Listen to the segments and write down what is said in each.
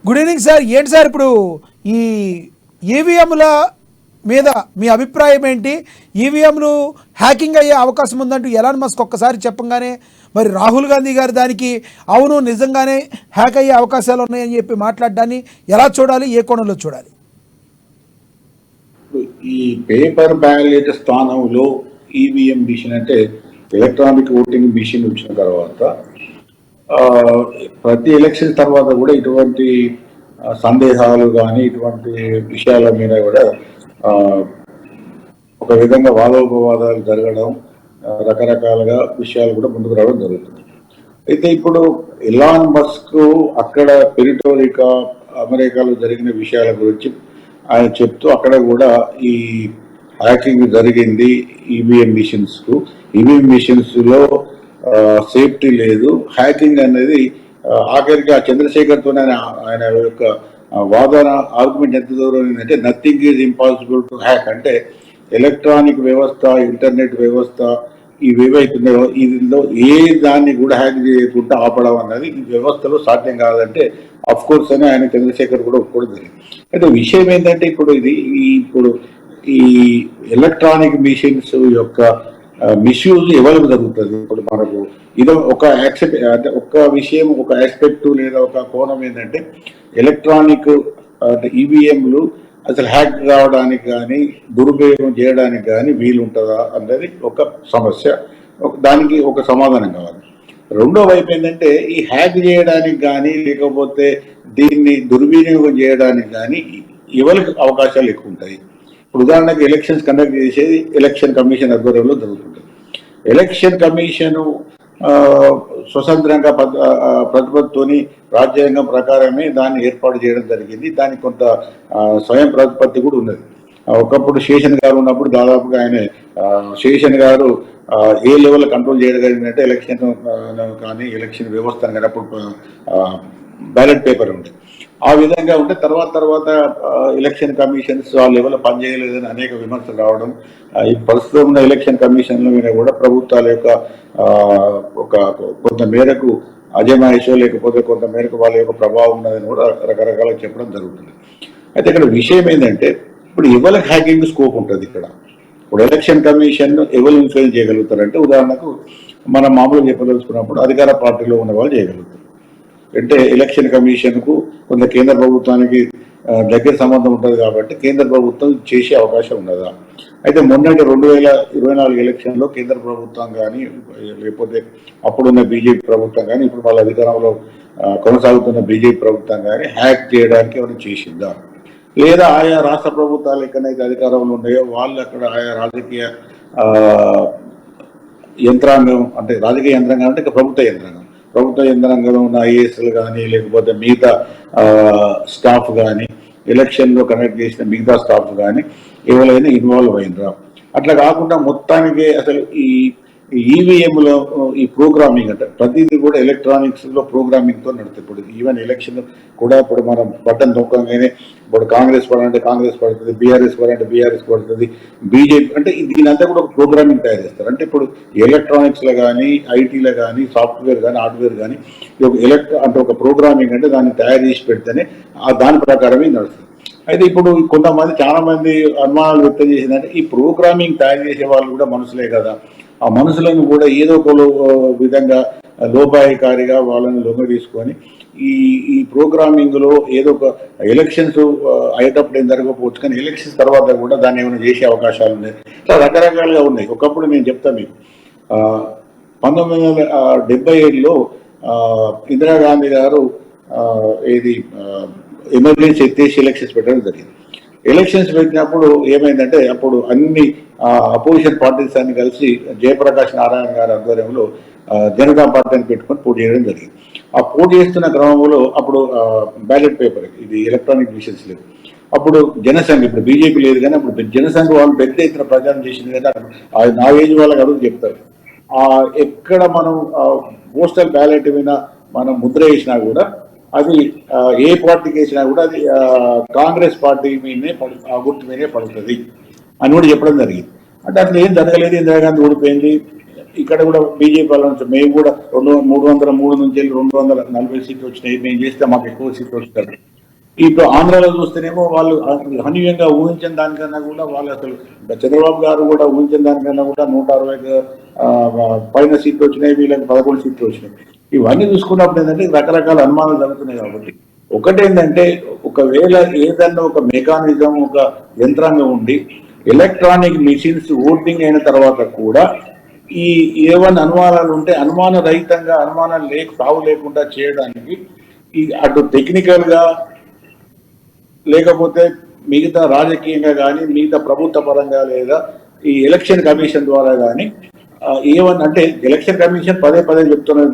Good evening sir. ఏంటి sir ఇప్పుడు ఈ ఈవీఎంల మీద మీ అభిప్రాయం ఏంటి? ఈవీఎంలు హ్యాకింగ్ అయ్యే అవకాశం ఉందంటూ ఎలాన్ మస్క్ ఒక్కసారి చెప్పంగానే మరి రాహుల్ గాంధీ గారు దానికి అవును నిజంగానే హ్యాక్ అయ్యే అవకాశాలు ఉన్నాయని చెప్పి మాట్లాడడాన్ని ఎలా చూడాలి, ఏ కోణంలో చూడాలి? ఈ పేపర్ బ్యాలెట్ స్థానంలో ఈవీఎం మిషన్ అంటే ఎలక్ట్రానిక్ ఓటింగ్ మిషన్ వచ్చిన తర్వాత ప్రతి ఎలక్షన్ తర్వాత కూడా ఇటువంటి సందేహాలు కానీ ఇటువంటి విషయాల మీద కూడా ఒక విధంగా వాదోపవాదాలు జరగడం, రకరకాలుగా విషయాలు కూడా ముందుకు రావడం జరుగుతుంది. అయితే ఇప్పుడు ఎలాన్ మస్క్ అక్కడ పెరిటోరికా అమెరికాలో జరిగిన విషయాల గురించి ఆయన చెప్తూ అక్కడ కూడా ఈ హ్యాకింగ్ జరిగింది ఈవీఎం మిషన్స్కు. ఈవీఎం మిషన్స్లో సేఫ్టీ లేదు, హ్యాకింగ్ అనేది ఆఖరికి ఆ చంద్రశేఖర్తోనే ఆయన యొక్క వాదన ఆర్గ్యుమెంట్ ఎంత దూరం ఏంటంటే nothing is impossible to hack, అంటే ఎలక్ట్రానిక్ వ్యవస్థ, ఇంటర్నెట్ వ్యవస్థ ఇవేవైతున్నాయో ఇందులో ఏ దాన్ని కూడా హ్యాక్ చేయకుండా ఆపడం అన్నది ఈ వ్యవస్థలో సాధ్యం కాదంటే అఫ్ కోర్స్ అని ఆయన చంద్రశేఖర్ కూడా ఒప్పుకోవడం జరిగింది. అయితే విషయం ఏంటంటే ఇప్పుడు ఈ ఎలక్ట్రానిక్ మిషన్స్ యొక్క మిస్యూజ్ ఎవరికి జరుగుతుంది? ఇప్పుడు మనకు ఇది ఒక అంటే ఒక విషయం, ఒక ఆస్పెక్ట్ లేదా ఒక కోణం ఏంటంటే ఎలక్ట్రానిక్ అంటే ఈవీఎంలు అసలు హ్యాక్ కావడానికి కానీ దురుపయోగం చేయడానికి కానీ వీలుంటుందా అన్నది ఒక సమస్య, దానికి ఒక సమాధానం కావాలి. రెండో వైపు ఏంటంటే ఈ హ్యాక్ చేయడానికి కానీ లేకపోతే దీన్ని దుర్వినియోగం చేయడానికి కానీ ఎవరికి అవకాశాలు ఎక్కువ ఉంటాయి? ఇప్పుడు ఉదాహరణకు ఎలక్షన్స్ కండక్ట్ చేసేది ఎలక్షన్ కమిషన్ ఆధ్వర్యంలో జరుగుతుంటుంది. ఎలక్షన్ కమిషన్ స్వతంత్రంగా ప్రతిపత్తితోని రాజ్యాంగం ప్రకారమే దాన్ని ఏర్పాటు చేయడం జరిగింది. దానికి కొంత స్వయం ప్రతిపత్తి కూడా ఉన్నది. ఒకప్పుడు శేషన్ గారు ఉన్నప్పుడు దాదాపుగా ఆయన శేషన్ గారు ఏ లెవెల్ కంట్రోల్ చేయగలిగినట్టే ఎలక్షన్ కానీ ఎలక్షన్ వ్యవస్థను కానీ అప్పుడు బ్యాలెట్ పేపర్ ఉండేది. ఆ విధంగా ఉంటే తర్వాత ఎలక్షన్ కమిషన్స్ ఆ లెవెల్ పనిచేయలేదని అనేక విమర్శలు రావడం, ఈ ప్రస్తుతం ఉన్న ఎలక్షన్ కమిషన్ల మీద కూడా ప్రభుత్వాల యొక్క ఒక కొంత మేరకు అజమాయిషో లేకపోతే కొంత మేరకు వాళ్ళ యొక్క ప్రభావం ఉన్నదని కూడా రకరకాలుగా చెప్పడం జరుగుతుంది. అయితే ఇక్కడ విషయం ఏంటంటే ఇప్పుడు ఎవరికి హ్యాకింగ్ స్కోప్ ఉంటుంది ఇక్కడ? ఇప్పుడు ఎలక్షన్ కమిషన్ ఎవరు ఇన్ఫ్లుయెన్స్ చేయగలుగుతారంటే ఉదాహరణకు మనం మామూలుగా చెప్పదలుచుకున్నప్పుడు అధికార పార్టీలో ఉన్న వాళ్ళు చేయగలుగుతారు. అంటే ఎలక్షన్ కమిషన్కు కొంత కేంద్ర ప్రభుత్వానికి దగ్గర సంబంధం ఉంటుంది కాబట్టి కేంద్ర ప్రభుత్వం చేసే అవకాశం ఉన్నదా? అయితే మొన్నటి 2024 ఎలక్షన్లో కేంద్ర ప్రభుత్వం కానీ లేకపోతే అప్పుడున్న బీజేపీ ప్రభుత్వం కానీ ఇప్పుడు వాళ్ళ అధికారంలో కొనసాగుతున్న బీజేపీ ప్రభుత్వం కానీ హ్యాక్ చేయడానికి ఏమైనా చేసిందా? లేదా ఆయా రాష్ట్ర ప్రభుత్వాలు ఎక్కడైతే అధికారంలో ఉన్నాయో వాళ్ళు అక్కడ ఆయా రాజకీయ యంత్రాంగం, అంటే రాజకీయ యంత్రాంగం అంటే ప్రభుత్వ యంత్రాంగంలో ఉన్న ఐఏఎస్లు కానీ లేకపోతే మిగతా స్టాఫ్ కానీ ఎలక్షన్లో కండక్ట్ చేసిన మిగతా స్టాఫ్ కానీ ఎవరైనా ఇన్వాల్వ్ అయినరా? అట్లా కాకుండా మొత్తానికి అసలు ఈ ఈవీఎంలో ఈ ప్రోగ్రామింగ్ అంటే ప్రతిదీ కూడా ఎలక్ట్రానిక్స్లో ప్రోగ్రామింగ్తో నడుతుంది. ఇప్పుడు ఈవెన్ ఎలక్షన్ కూడా ఇప్పుడు మనం బటన్ తొక్కగానే ఇప్పుడు కాంగ్రెస్ పడాలంటే కాంగ్రెస్ పడుతుంది, బీఆర్ఎస్ పడాలంటే బీఆర్ఎస్ పడుతుంది, బీజేపీ అంటే దీనంతా కూడా ఒక ప్రోగ్రామింగ్ తయారు చేస్తారు. అంటే ఇప్పుడు ఎలక్ట్రానిక్స్లో కానీ ఐటీలో కానీ సాఫ్ట్వేర్ కానీ హార్డ్వేర్ కానీ అంటే ఒక ప్రోగ్రామింగ్ అంటే దాన్ని తయారు చేసి పెడితేనే దాని ప్రకారమే నడుస్తుంది. అయితే ఇప్పుడు చాలా మంది అనుమానాలు వ్యక్తం చేసిందంటే ఈ ప్రోగ్రామింగ్ తయారు చేసే వాళ్ళు కూడా మనుషులే కదా, ఆ మనుషులను కూడా ఏదో ఒక విధంగా లోపాయకారిగా వాళ్ళని లొంగ తీసుకొని ఈ ప్రోగ్రామింగ్లో ఏదో ఒక ఎలక్షన్స్ అయ్యేటప్పుడు ఏం జరగకపోవచ్చు, కానీ ఎలక్షన్స్ తర్వాత కూడా దాన్ని ఏమైనా చేసే అవకాశాలు ఉన్నాయి. ఇట్లా రకరకాలుగా ఉన్నాయి. ఒకప్పుడు నేను చెప్తాను మీకు, 1977లో ఇందిరాగాంధీ గారు ఎమర్జెన్సీ ఎత్తేసి ఎలక్షన్స్ పెట్టడం జరిగింది. ఎలక్షన్స్ పెట్టినప్పుడు ఏమైందంటే అప్పుడు అన్ని అపోజిషన్ పార్టీస్ అన్ని కలిసి జయప్రకాష్ నారాయణ గారి ఆధ్వర్యంలో జనతా పార్టీని పెట్టుకొని పోటీ చేయడం జరిగింది. ఆ పోటీ చేస్తున్న క్రమంలో అప్పుడు బ్యాలెట్ పేపర్ ఇది ఎలక్ట్రానిక్ మిషన్స్ లేదు. అప్పుడు జనసంఘ్, ఇప్పుడు బీజేపీ లేదు కానీ అప్పుడు జనసంఘ్ వాళ్ళు పెద్ద ఎత్తున ప్రచారం చేసింది కదా, నా ఏజ్ వాళ్ళకి అడుగు చెప్తారు. ఎక్కడ మనం పోస్టల్ బ్యాలెట్ మీద మనం ముద్ర వేసినా కూడా అది ఏ పార్టీకి వేసినా కూడా అది కాంగ్రెస్ పార్టీ మీదనే ఆ గుర్తు మీదే పడుతుంది అని కూడా చెప్పడం జరిగింది. అంటే అట్లా ఏం జరగలేదు, ఇందిరాగాంధీ ఓడిపోయింది. ఇక్కడ కూడా బీజేపీ వాళ్ళ నుంచి మేము కూడా 303 నుంచి 240 సీట్లు వచ్చినాయి, మేము చేస్తే మాకు ఎక్కువ సీట్లు వస్తారు. ఇప్పుడు ఆంధ్రాలో చూస్తేనేమో వాళ్ళు హనీయంగా ఊహించిన దానికన్నా కూడా వాళ్ళు అసలు చంద్రబాబు గారు కూడా ఊహించిన దానికన్నా కూడా 160 పైన సీట్లు వచ్చినాయి, వీళ్ళకి 11 సీట్లు వచ్చినాయి. ఇవన్నీ చూసుకున్నప్పుడు ఏంటంటే రకరకాల అనుమానాలు జరుగుతున్నాయి. కాబట్టి ఒకటేంటంటే ఒకవేళ ఏదన్నా ఒక మెకానిజం, ఒక యంత్రాంగం ఉండి ఎలక్ట్రానిక్ మిషన్స్ ఓటింగ్ అయిన తర్వాత కూడా ఈ ఏవైనా అనుమానాలు ఉంటే అనుమాన రహితంగా, అనుమానాలు తావు లేకుండా చేయడానికి ఈ అటు టెక్నికల్ గా లేకపోతే మిగతా రాజకీయంగా కానీ, మిగతా ప్రభుత్వ పరంగా లేదా ఈ ఎలక్షన్ కమిషన్ ద్వారా కానీ ఏమన్నా అంటే ఎలక్షన్ కమిషన్ పదే పదే చెప్తున్నది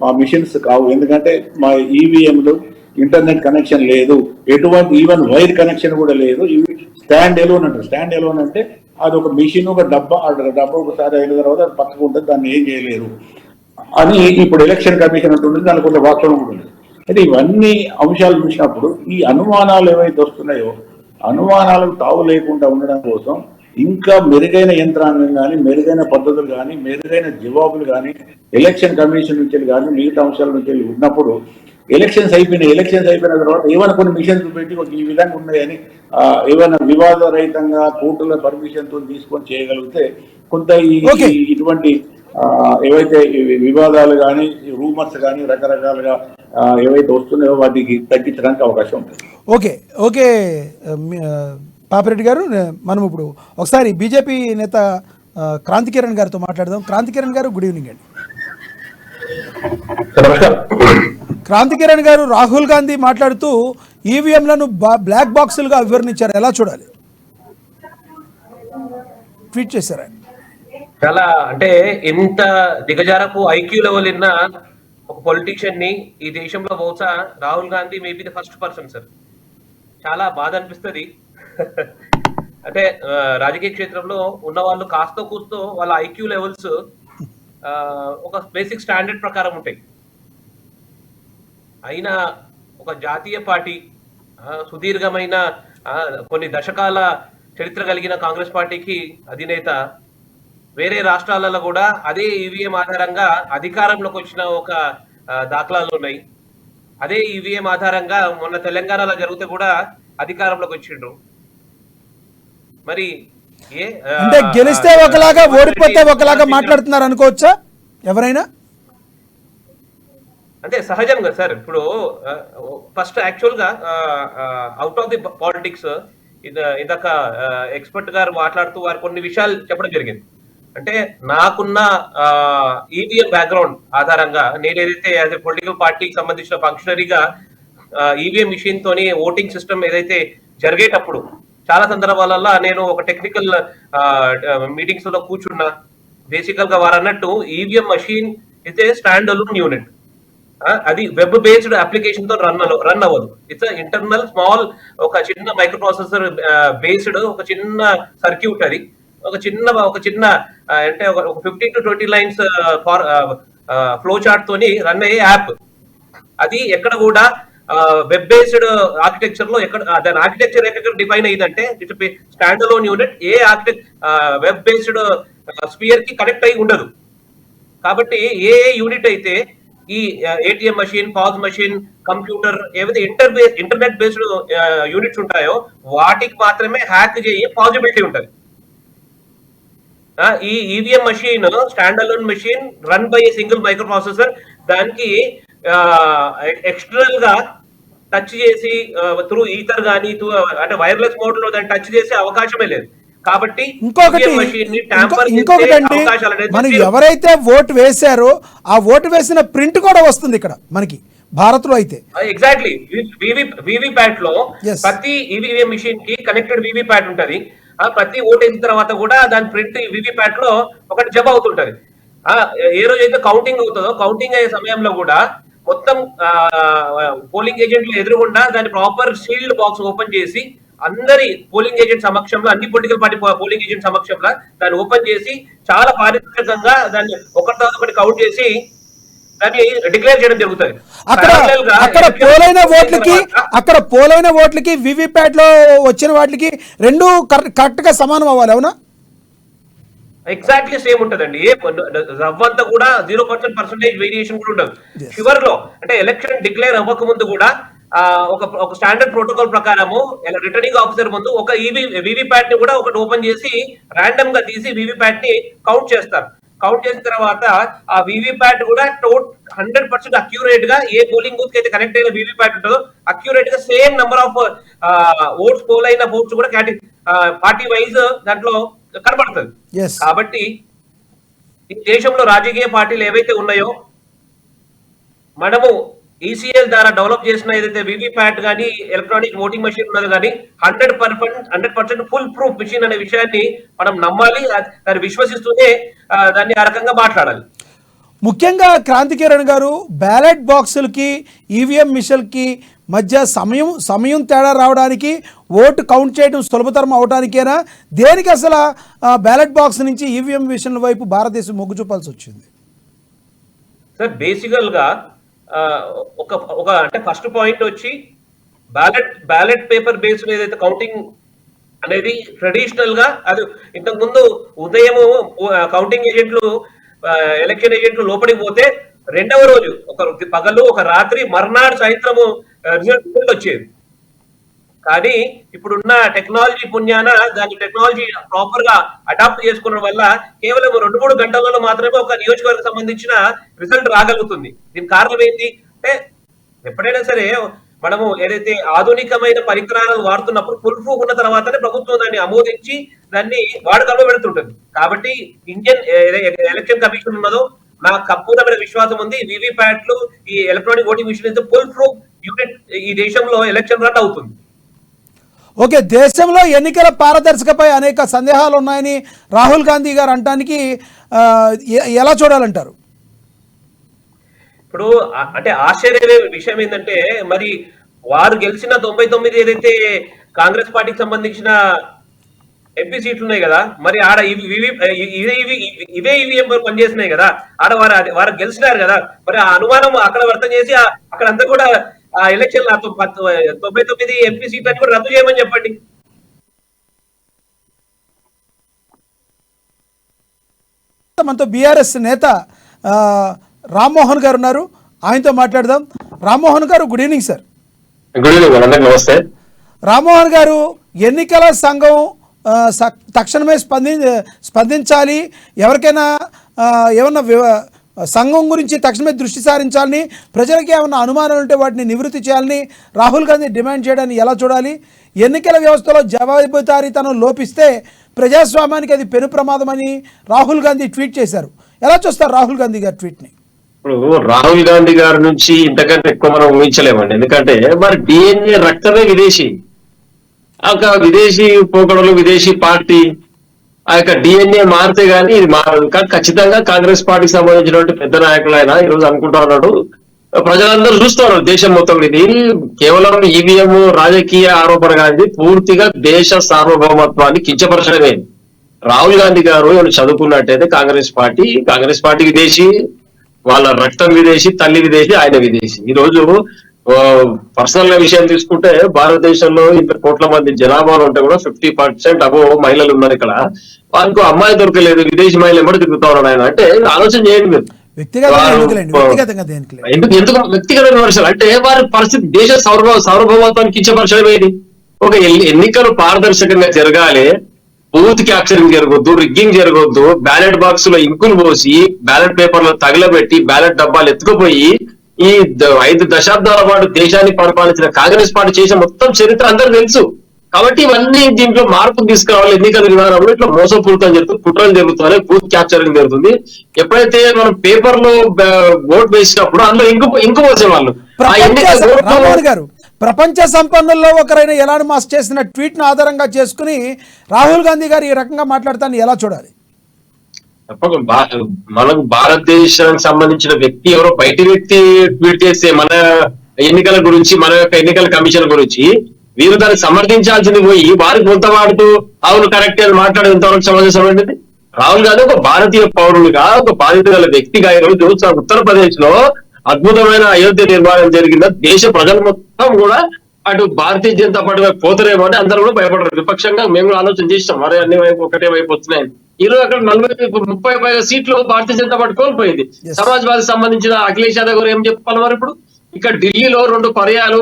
మా మిషన్స్ కావు, ఎందుకంటే మా ఈవీఎంలు ఇంటర్నెట్ కనెక్షన్ లేదు, ఎటువంటి ఈవెన్ వైర్ కనెక్షన్ కూడా లేదు, ఇవి స్టాండ్ ఎలోన్ అంటారు. స్టాండ్ ఎలోన్ అంటే అది ఒక మిషన్, ఒక డబ్బా, డబ్బా ఒకసారి అయిన తర్వాత అది పక్కకు ఉంటుంది, దాన్ని ఏం చేయలేరు అని ఇప్పుడు ఎలక్షన్ కమిషన్ అంటుంది. దానికి కొంత వాస్తవం ఉంటుంది. అయితే ఇవన్నీ అంశాలు చూసినప్పుడు ఈ అనుమానాలు ఏవైతే వస్తున్నాయో అనుమానాలకు తావు లేకుండా ఉండడం కోసం ఇంకా మెరుగైన యంత్రాంగం కానీ, మెరుగైన పద్ధతులు కానీ, మెరుగైన జవాబులు కానీ ఎలక్షన్ కమిషన్ నుంచి కానీ మిగతా అంశాల నుంచి ఉన్నప్పుడు ఎలక్షన్స్ అయిపోయిన తర్వాత ఏమైనా కొన్ని మిషన్స్ పెట్టి ఒక ఈ విధంగా ఉన్నాయని ఏమైనా వివాద రహితంగా కోర్టుల పర్మిషన్ తో తీసుకొని చేయగలిగితే కొంత ఇటువంటి ఏవైతే వివాదాలు కానీ, రూమర్స్ కానీ రకరకాలుగా ఏవైతే వస్తున్నాయో వాటికి తగ్గించడానికి అవకాశం ఉంటుంది. ఓకే పాపిరెడ్డి గారు, మనం ఇప్పుడు ఒకసారి బీజేపీ నేత క్రాంతికిరణ్ గారితో మాట్లాడదాం. క్రాంతికిరణ్ గారు, గుడ్ ఈవినింగ్ అండి. క్రాంతికిరణ్ గారు, రాహుల్ గాంధీ మాట్లాడుతూ ఈవీఎంలను బ్లాక్ బాక్సులుగా వివరించారు, ఎలా చూడాలి? ట్వీట్ చేశారు ఆయన. చాలా అంటే ఎంత దిగజారపు ఐక్యూ లెవెల్ ఉన్న ఒక పొలిటీషియన్ ని ఈ దేశంలో బహుశా Rahul Gandhi maybe the first person sir. చాలా బాధ అనిపిస్తుంది. అంటే రాజకీయ క్షేత్రంలో ఉన్న వాళ్ళు కాస్తో కూస్తో వాళ్ళ ఐక్యూ లెవెల్స్ ఒక బేసిక్ స్టాండర్డ్ ప్రకారం ఉంటాయి. అయినా ఒక జాతీయ పార్టీ, సుదీర్ఘమైన కొన్ని దశకాల చరిత్ర కలిగిన కాంగ్రెస్ పార్టీకి అధినేత వేరే రాష్ట్రాలలో కూడా అదే ఈవీఎం ఆధారంగా అధికారంలోకి వచ్చిన ఒక దాఖలాలు ఉన్నాయి. అదే ఈవీఎం ఆధారంగా మొన్న తెలంగాణలో జరిగితే కూడా అధికారంలోకి వచ్చిండ్రు. మరి అంటే గెలిస్తే ఒకలాగా, ఓడిపోతే ఒకలాగా మాట్లాడుతున్నారు అనుకోవచ్చా ఎవరైనా? అంటే సహజంగా సార్. ఇప్పుడు ఫస్ట్ యాక్చువల్ గా అవుట్ ఆఫ్ ది పాలిటిక్స్ ఇందాక ఎక్స్పర్ట్ గారు మాట్లాడుతూ వారు కొన్ని విషయాలు చెప్పడం జరిగింది. అంటే నాకున్న ఈవీఎం బ్యాక్గ్రౌండ్ ఆధారంగా నేను ఏదైతే యాజ్ ఎ పొలిటికల్ పార్టీకి సంబంధించిన ఫంక్షనరీగా ఈవీఎం మిషన్ తోని ఓటింగ్ సిస్టమ్ ఏదైతే జరిగేటప్పుడు చాలా సందర్భాలలో నేను ఒక టెక్నికల్ మీటింగ్స్ లో కూర్చున్నా. బేసికల్ గా వారు అన్నట్టు EVM machine is a stand alone unit. అది వెబ్ బేస్డ్ అప్లికేషన్ తో రన్ అవ్వదు. ఇట్స్ ఇంటర్నల్ స్మాల్ ఒక చిన్న మైక్రో ప్రాసెసర్ బేస్డ్ ఒక చిన్న సర్క్యూట్. అది ఒక చిన్న అంటే ఒక 15 to 20 లైన్స్ ఫ్లో చార్ట్ తోని రన్ అయ్యే యాప్. అది ఎక్కడ కూడా వెబ్ బేస్డ్ ఆర్కిటెక్చర్ లో దాని ఆర్కిటెక్చర్ ఎక్కడ డిఫైన్ అయ్యిందంటే it's stand alone unit. A web based sphere కి కనెక్ట్ అయి ఉండదు. కాబట్టి ఏ యూనిట్ అయితే ఈ ATM machine, POS machine, computer ఏవైతే ఇంటర్నెట్ బేస్డ్ యూనిట్స్ ఉంటాయో వాటికి మాత్రమే హ్యాక్ చేయ పాసిబిలిటీ ఉంటుంది. ఈ EVM machine stand alone machine run by a single microprocessor. దానికి ఎక్స్టర్నల్ గా టచ్ చేసి త్రూ ఈథర్ కానీ అంటే వైర్లెస్ మోడ్ లో దాన్ని టచ్ చేసే అవకాశమే లేదు. కాబట్టి ఇంకొకటి మనం ఎవరైతే ఓటు వేశారో ఆ ఓటు వేసిన ప్రింట్ కూడా వస్తుంది ఇక్కడ మనకి భారత్ లో అయితే. ఎగ్జాక్ట్లీ వివిప్యాట్ లో ప్రతి ఈవీఎం మిషన్ కి కనెక్టెడ్ వివిప్యాట్ ఉంటది. ప్రతి ఓటు వేసిన తర్వాత కూడా దాని ప్రింట్ వివిప్యాట్ లో ఒకటి జమ అవుతుంటది. ఏ రోజు అయితే కౌంటింగ్ అవుతుందో కౌంటింగ్ అయ్యే సమయంలో కూడా మొత్తం పోలింగ్ ఏజెంట్లు ఎదురుగుండా దాని ప్రాపర్ సీల్డ్ బాక్స్ ఓపెన్ చేసి అందరి పోలింగ్ ఏజెంట్ సమక్షంలో, అన్ని పొలిటికల్ పార్టీ పోలింగ్ ఏజెంట్ సమక్షంలో దాన్ని ఓపెన్ చేసి చాలా పారదర్శకంగా దాన్ని ఒకటి కౌంట్ చేసి దాన్ని డిక్లేర్ చేయడం జరుగుతుంది. అక్కడ పోలైన ఓట్లకి వివిప్యాట్ లో వచ్చిన వాటికి రెండు కరెక్ట్ గా సమానం అవ్వాలి, అవునా? ఎగ్జాక్ట్లీ సేమ్ ఉంటదండి. రవ్వంతా కూడా 0% వేరియేషన్ కూడా ఉండదు. చివరిలో అంటే ఎలక్షన్ డిక్లేర్ అవ్వక ముందు కూడా ఒక స్టాండర్డ్ ప్రోటోకాల్ ప్రకారము రిటర్నింగ్ ఆఫీసర్ ముందు ఒక వివిప్యాట్ ని కూడా ఒకటి ఓపెన్ చేసి ర్యాండమ్ గా తీసి వివిప్యాట్ ని కౌంట్ చేస్తారు. కౌంట్ చేసిన తర్వాత ఆ వివిప్యాట్ కూడా 100% అక్యూరేట్ గా ఏ పోలింగ్ బూత్ కి అయితే కనెక్ట్ అయిన వివిప్యాట్ ఉంటుందో అక్యూరేట్ గా same number of votes pole అయిన ఓట్స్ కూడా పార్టీ వైజ్ దాంట్లో కనబడుతుంది. కాబట్టి ఈ దేశంలో రాజకీయ పార్టీలు ఏవైతే ఉన్నాయో మనము ఈసీఎల్ ద్వారా డెవలప్ చేసిన ఏదైతే వివిప్యాట్ కానీ ఎలక్ట్రానిక్ ఓటింగ్ మెషిన్ ఉన్నది కానీ 100% ఫుల్ ప్రూఫ్ మెషిన్ అనే విషయాన్ని మనం నమ్మాలి, దాన్ని విశ్వసిస్తూనే దాన్ని ఆ రకంగా మాట్లాడాలి. ముఖ్యంగా క్రాంతి కిరణ్ గారు, బ్యాలెట్ బాక్సులకి ఈవీఎం మిషన్కి మధ్య సమయం తేడా రావడానికి, ఓటు కౌంట్ చేయడం సులభతరం అవడానికేనా, దేనికి అసలు బ్యాలెట్ బాక్స్ నుంచి ఈవీఎం మిషన్ల వైపు భారతదేశం మొగ్గు చూపాల్సి వచ్చింది? సార్ బేసికల్ గా ఒక అంటే ఫస్ట్ పాయింట్ వచ్చి బ్యాలెట్ పేపర్ బేస్డ్ ఏదైతే కౌంటింగ్ అనేది ట్రెడిషనల్ గా అది ఇంతకు ముందు ఉదయం కౌంటింగ్ ఏజెంట్లు ఎలక్షన్ ఏజెంట్లు లోపలికి పోతే రెండవ రోజు ఒక పగలు ఒక రాత్రి మర్నాడు సాయంత్రము రిజల్ట్ వచ్చేది. కానీ ఇప్పుడున్న టెక్నాలజీ పుణ్యాన దాని టెక్నాలజీ ప్రాపర్ గా అడాప్ట్ చేసుకోవడం వల్ల కేవలం 2-3 గంటలలో మాత్రమే ఒక నియోజకవర్గం సంబంధించిన రిజల్ట్ రాగలుగుతుంది. దీనికి కారణం ఏంటి అంటే ఎప్పుడైనా సరే మనము ఏదైతే ఆధునికమైన పరికరాలను వాడుతున్నప్పుడు ఫుల్ ప్రూఫ్ ఉన్న తర్వాతనే ప్రభుత్వం దాన్ని ఆమోదించి దాన్ని వాడకంలో పెడుతుంటుంది. కాబట్టి ఇండియన్ ఎలక్షన్ కమిషన్ ఉన్నదో నాకు సంపూర్ణమైన విశ్వాసం ఉంది, వివిప్యాట్లు ఈ electronic voting machine full proof unit ఈ దేశంలో ఎలక్షన్ రన్ అవుతుంది. ఓకే, దేశంలో ఎన్నికల పారదర్శకపై అనేక సందేహాలు ఉన్నాయని రాహుల్ గాంధీ గారు అంటానికి ఎలా చూడాలంటారు? ఇప్పుడు అంటే ఆశ్చర్య విషయం ఏంటంటే మరి వారు గెలిచిన 99 ఏదైతే కాంగ్రెస్ పార్టీకి సంబంధించిన ఎంపీ సీట్లు ఉన్నాయి కదా, మరి ఆడ ఇవే ఈవీఎం పనిచేస్తున్నాయి కదా, ఆడ వారు గెలిచినారు కదా, మరి ఆ అనుమానం అక్కడ వర్తం చేసి అక్కడంతా కూడా ఆ ఎలక్షన్ 99 ఎంపీ సీట్లను కూడా రద్దు చేయమని చెప్పండి. మనతో బీఆర్ఎస్ నేత రామ్మోహన్ గారు ఉన్నారు, ఆయనతో మాట్లాడదాం. రామ్మోహన్ గారు, good evening sir. Good evening, నమస్తే. రామ్మోహన్ గారు, ఎన్నికల సంఘం తక్షణమే స్పందించాలి, ఎవరికైనా ఏమన్నా సంఘం గురించి తక్షణమే దృష్టి సారించాలని, ప్రజలకి ఏమన్నా అనుమానాలు ఉంటే వాటిని నివృత్తి చేయాలని రాహుల్ గాంధీ డిమాండ్ చేయడాన్ని ఎలా చూడాలి? ఎన్నికల వ్యవస్థలో జవాబుదారీతనం లోపిస్తే ప్రజాస్వామ్యానికి అది పెను ప్రమాదమని రాహుల్ గాంధీ ట్వీట్ చేశారు. ఎలా చూస్తారు రాహుల్ గాంధీ గారి ట్వీట్ని? ఇప్పుడు రాహుల్ గాంధీ గారి నుంచి ఇంతకంటే ఎక్కువ మనం ఊహించలేమండి. ఎందుకంటే మరి డిఎన్ఏ రక్తమే విదేశీ, ఆ విదేశీ పోకడలు, విదేశీ పార్టీ ఆ యొక్క డిఎన్ఏ మారితే గానీ ఇది మారదు. కానీ ఖచ్చితంగా కాంగ్రెస్ పార్టీకి సంబంధించినటువంటి పెద్ద నాయకులు ఆయన ఈ రోజు అనుకుంటున్నాడు, ప్రజలందరూ చూస్తున్నారు దేశం మొత్తం. ఇది కేవలం ఈవీఎం రాజకీయ ఆరోపణ కాదు, పూర్తిగా దేశ సార్వభౌమత్వాన్ని కించపరచడమే. రాహుల్ గాంధీ గారు చదువుకున్నట్టయితే కాంగ్రెస్ పార్టీ విదేశీ, వాళ్ళ రక్తం విదేశీ, తల్లి విదేశీ, ఆయన విదేశీ. ఈ రోజు పర్సనల్ గా విషయం తీసుకుంటే భారతదేశంలో 2 కోట్ల మంది జనాభాలో ఉంటే కూడా 50% అబో మహిళలు ఉన్నారు. ఇక్కడ వారికి అమ్మాయి దొరకలేదు, విదేశీ మహిళలు ఎవరు తిరుగుతా ఉన్నారు ఆయన అంటే ఆలోచన చేయండి మీరు. ఎందుకు వ్యక్తిగత విమర్శలు అంటే వారి పరిస్థితి దేశ సార్వభౌమత్వానికి కించపరచడం ఏది? ఒక ఎన్నికలు పారదర్శకంగా జరగాలి, బూత్ క్యాప్చరింగ్ జరగొద్దు, రిగ్గింగ్ జరగొద్దు, బ్యాలెట్ బాక్స్ లో ఇంకులు పోసి బ్యాలెట్ పేపర్లు తగలబెట్టి బ్యాలెట్ డబ్బాలు ఎత్తుకుపోయి ఈ 5 దశాబ్దాల పాటు దేశాన్ని పరిపాలించిన కాంగ్రెస్ పార్టీ చేసిన మొత్తం చరిత్ర అందరూ తెలుసు. కాబట్టి ఇవన్నీ దీంట్లో మార్పు తీసుకురావాలి. ఎన్నికల విధానంలో ఇట్లా మోసపూరితం జరుగుతుంది, కుట్రలు జరుగుతున్నాయి, బూత్ క్యాప్చరింగ్ జరుగుతుంది. ఎప్పుడైతే మనం పేపర్ లో ఓట్ వేసినప్పుడు అందులో ఇంకు పోసేవాళ్ళు. ప్రపంచ సంపన్నుల్లో ఒకరైన ఎలాన్ మస్క్ చేసిన ట్వీట్ ను ఆధారంగా చేసుకుని రాహుల్ గాంధీ గారు ఈ రకంగా మాట్లాడతాన్ని ఎలా చూడాలి? మనకు భారతదేశానికి సంబంధించిన వ్యక్తి ఎవరో బయటి వ్యక్తి ట్వీట్ చేస్తే మన ఎన్నికల గురించి, మన యొక్క ఎన్నికల కమిషన్ గురించి వీరు దాన్ని సమర్థించాల్సింది పోయి వారికి కొంత వాడుతూ అవును కరెక్ట్ అని మాట్లాడేది ఎంతవరకు సమంజసమైనది? రాహుల్ గాంధీ ఒక భారతీయ పౌరునిగా, ఒక బాధ్యత గల వ్యక్తిగా ఈరోజు ఉత్తరప్రదేశ్ లో అద్భుతమైన అయోధ్య నిర్మాణం జరిగిందా, దేశ ప్రజలు మొత్తం కూడా అటు భారతీయ జనతా పార్టీ వైపు పోతారేమో అని అందరూ కూడా భయపడరు. విపక్షంగా మేము కూడా ఆలోచన చేస్తాం, మరి అన్ని వైపు ఒకటే వైపు వస్తున్నాయి. ఈరోజు అక్కడ 40-30 సీట్లు భారతీయ జనతా పార్టీ కోల్పోయింది. సమాజ్వాదీ సంబంధించిన అఖిలేష్ యాదవ్ గారు ఏం చెప్పాలి మరి? ఇప్పుడు ఇక్కడ ఢిల్లీలో 2 పర్యాలు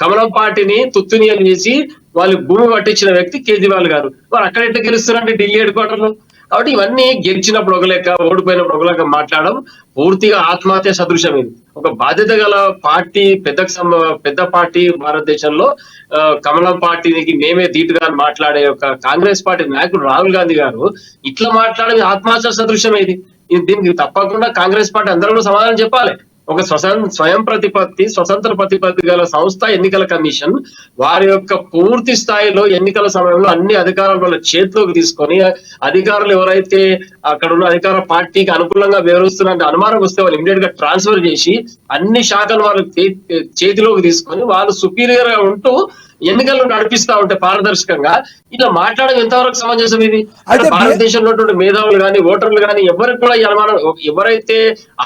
కమలం పార్టీని తుత్తునియం చేసి వాళ్ళు భూమి పట్టించిన వ్యక్తి కేజ్రీవాల్ గారు. మరి అక్కడ ఎట్లా గెలుస్తారంటే ఢిల్లీ హెడ్ క్వార్టర్ లో. కాబట్టి ఇవన్నీ గెలిచినప్పుడు ఒక లెక్క, ఓడిపోయినప్పుడు ఒక లెక్క మాట్లాడడం పూర్తిగా ఆత్మహత్య సదృశం. ఇది ఒక బాధ్యత గల పార్టీ, పెద్ద పార్టీ భారతదేశంలో కమలం పార్టీకి మేమే ధీటుగా మాట్లాడే ఒక కాంగ్రెస్ పార్టీ నాయకుడు రాహుల్ గాంధీ గారు ఇట్లా మాట్లాడేది ఆత్మహత్య సదృశం. దీనికి తప్పకుండా కాంగ్రెస్ పార్టీ అందరూ సమాధానం చెప్పాలి. ఒక స్వతంత్ర ప్రతిపత్తి గల సంస్థ ఎన్నికల కమిషన్ వారి యొక్క పూర్తి స్థాయిలో ఎన్నికల సమయంలో అన్ని అధికారాలు వాళ్ళ చేతిలోకి తీసుకొని, అధికారులు ఎవరైతే అక్కడ ఉన్న అధికార పార్టీకి అనుకూలంగా వ్యవహరిస్తున్న అనుమానం వస్తే వాళ్ళు ఇమీడియట్ గా ట్రాన్స్ఫర్ చేసి అన్ని శాఖలు వాళ్ళ చేతిలోకి తీసుకొని వాళ్ళు సుపీరియర్ గా ఉంటూ ఎన్నికలను నడిపిస్తా ఉంటే పారదర్శకంగా ఇట్లా మాట్లాడడం ఎంతవరకు సమంజసం? ఇది భారతదేశంలో ఉన్నటువంటి మేధావులు కానీ ఓటర్లు కానీ ఎవరికి కూడా ఈ అనుమానం, ఎవరైతే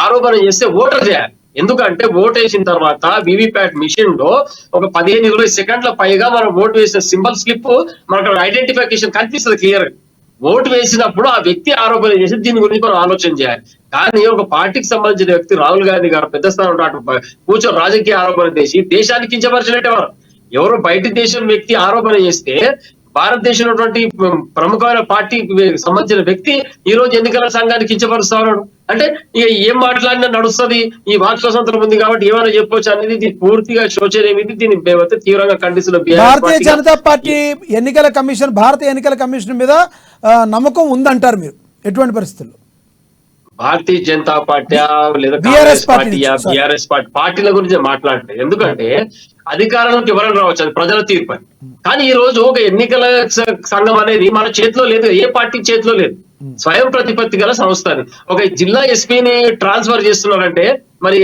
ఆరోపణ చేస్తే ఓటర్ చేయాలి. ఎందుకంటే ఓటు వేసిన తర్వాత వివిప్యాట్ మిషన్ లో ఒక 15-20 సెకండ్ల పైగా మనం ఓటు వేసిన సింబల్ స్లిప్ మనకు ఐడెంటిఫికేషన్ కనిపిస్తుంది క్లియర్. ఓటు వేసినప్పుడు ఆ వ్యక్తి ఆరోపణ చేసి దీని గురించి మనం ఆలోచన చేయాలి. కానీ ఒక పార్టీకి సంబంధించిన వ్యక్తి రాహుల్ గాంధీ గారు పెద్ద స్థానంలో కూర్చొని రాజకీయ ఆరోపణ చేసి దేశానికి కించపరిచినట్టేవారు. ఎవరో బయట దేశం వ్యక్తి ఆరోపణ చేస్తే భారతదేశంలో ప్రముఖమైన పార్టీకి సంబంధించిన వ్యక్తి ఈ రోజు ఎన్నికల సంఘానికి కించపరుస్తా ఉన్నాడు అంటే ఇక ఏం మాట్లాడినా నడుస్తుంది. ఈ వాక్ స్వతంత్రం ఉంది కాబట్టి ఏమైనా చెప్పొచ్చు అనేది ఇది పూర్తిగా శోచనీయం. దీన్ని మేమైతే తీవ్రంగా ఖండిస్తున్నాం. భారతీయ జనతా పార్టీ ఎన్నికల కమిషన్, భారతీయ ఎన్నికల కమిషన్ మీద నమ్మకం ఉందంటారు మీరు ఎటువంటి పరిస్థితుల్లో? భారతీయ జనతా పార్టీ లేదా బీఆర్ఎస్ పార్టీల గురించి మాట్లాడితే, ఎందుకంటే అధికారంలోకి ఎవరైనా రావచ్చు, అది ప్రజల తీర్పు. కానీ ఈ రోజు ఒక ఎన్నికల సంఘం అనేది మన చేతిలో లేదు, ఏ పార్టీ చేతిలో లేదు. స్వయం ప్రతిపత్తి గల సంస్థ అది. ఒక జిల్లా ఎస్పీని ట్రాన్స్ఫర్ చేస్తున్నారంటే మరి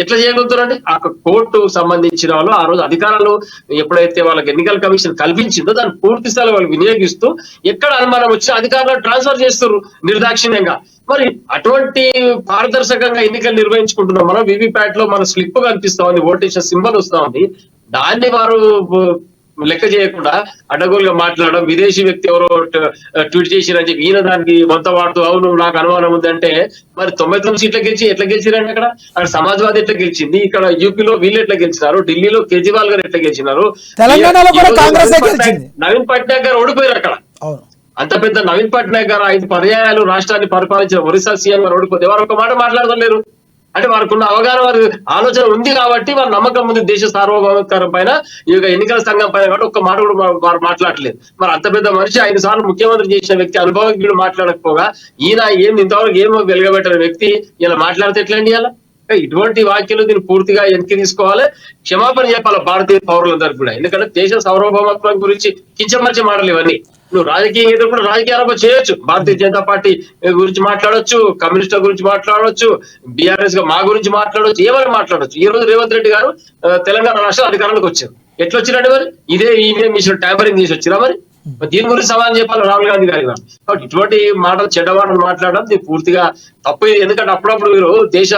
ఎట్లా చేయగలుగుతారండి? ఆ కోర్టు సంబంధించిన వాళ్ళు ఆ రోజు అధికారాలు ఎప్పుడైతే వాళ్ళకి ఎన్నికల కమిషన్ కల్పించిందో దాన్ని పూర్తి స్థాయిలో వాళ్ళు వినియోగిస్తూ ఎక్కడ అనుమానం వచ్చినా అధికారులను ట్రాన్స్ఫర్ చేస్తారు నిర్దాక్షిణ్యంగా. మరి అటువంటి పారదర్శకంగా ఎన్నికలు నిర్వహించుకుంటున్నాం మనం. వివిప్యాట్ లో మన స్లిప్ కనిపిస్తా ఉంది, ఓటేషన్ సింబల్ వస్తా ఉంది. దాన్ని వారు లెక్క చేయకుండా అడ్డగోలుగా మాట్లాడడం, విదేశీ వ్యక్తి ఎవరో ట్వీట్ చేసిరని చెప్పి ఈయన దానికి మొత్త వాడుతూ అవును నాకు అనుమానం ఉందంటే మరి 99 సీట్ల గెలిచి ఎట్లా గెలిచిరండి? అక్కడ సమాజ్వాదీ ఎట్లా గెలిచింది, ఇక్కడ యూపీలో వీళ్ళు ఎట్లా గెలిచినారు, ఢిల్లీలో కేజ్రీవాల్ గారు ఎట్లా గెలిచినారు, నవీన్ పట్నాయక్ గారు ఓడిపోయారు అక్కడ. అంత పెద్ద నవీన్ పట్నాయక్ గారు 5 పర్యాయాలు రాష్ట్రాన్ని పరిపాలించిన ఒరిస్సా సీఎం గారు ఓడిపోతే వారు ఒక మాట మాట్లాడలేరు. అంటే వారికి ఉన్న అవగాహన, వారి ఆలోచన ఉంది కాబట్టి వారి నమ్మకం ఉంది దేశ సార్వభౌమత్వం పైన, ఈ ఎన్నికల సంఘం పైన. కాబట్టి ఒక్క మాట కూడా వారు మాట్లాడలేదు. మరి అంత పెద్ద మనిషి 5 సార్లు ముఖ్యమంత్రి చేసిన వ్యక్తి, అనుభవజ్ఞుడు మాట్లాడకపోగా ఈయన ఇంతవరకు ఏమో వెలుగబెట్టిన వ్యక్తి ఇలా మాట్లాడితే ఎట్లండి? అలా ఇటువంటి వ్యాఖ్యలు దీన్ని పూర్తిగా వెనక్కి తీసుకోవాలి, క్షమాపణ చెప్పాలి భారతీయ పౌరులందరికీ కూడా. ఎందుకంటే దేశ సార్వభౌమత్వం గురించి కించమర్చి మాటలు ఇవన్నీ. నువ్వు రాజకీయ కూడా రాజకీయ ఆరోపణ చేయొచ్చు, భారతీయ జనతా పార్టీ గురించి మాట్లాడొచ్చు, కమ్యూనిస్టుల గురించి మాట్లాడవచ్చు, బీఆర్ఎస్ గా మా గురించి మాట్లాడవచ్చు, ఏమైనా మాట్లాడవచ్చు. ఈ రోజు రేవంత్ రెడ్డి గారు తెలంగాణ రాష్ట్ర అధికారంలోకి వచ్చారు. ఎట్లా వచ్చిరండి? మరి ఇదే మిషన్ ట్యాంపరింగ్ చేసి వచ్చిరా? మరి దీని గురించి సమాధానం చెప్పాలి రాహుల్ గాంధీ గారి. కాబట్టి ఇటువంటి మాటలు, చెడ్డ మాటలు మాట్లాడడం దీన్ని పూర్తిగా తప్పు. ఎందుకంటే అప్పుడప్పుడు మీరు దేశ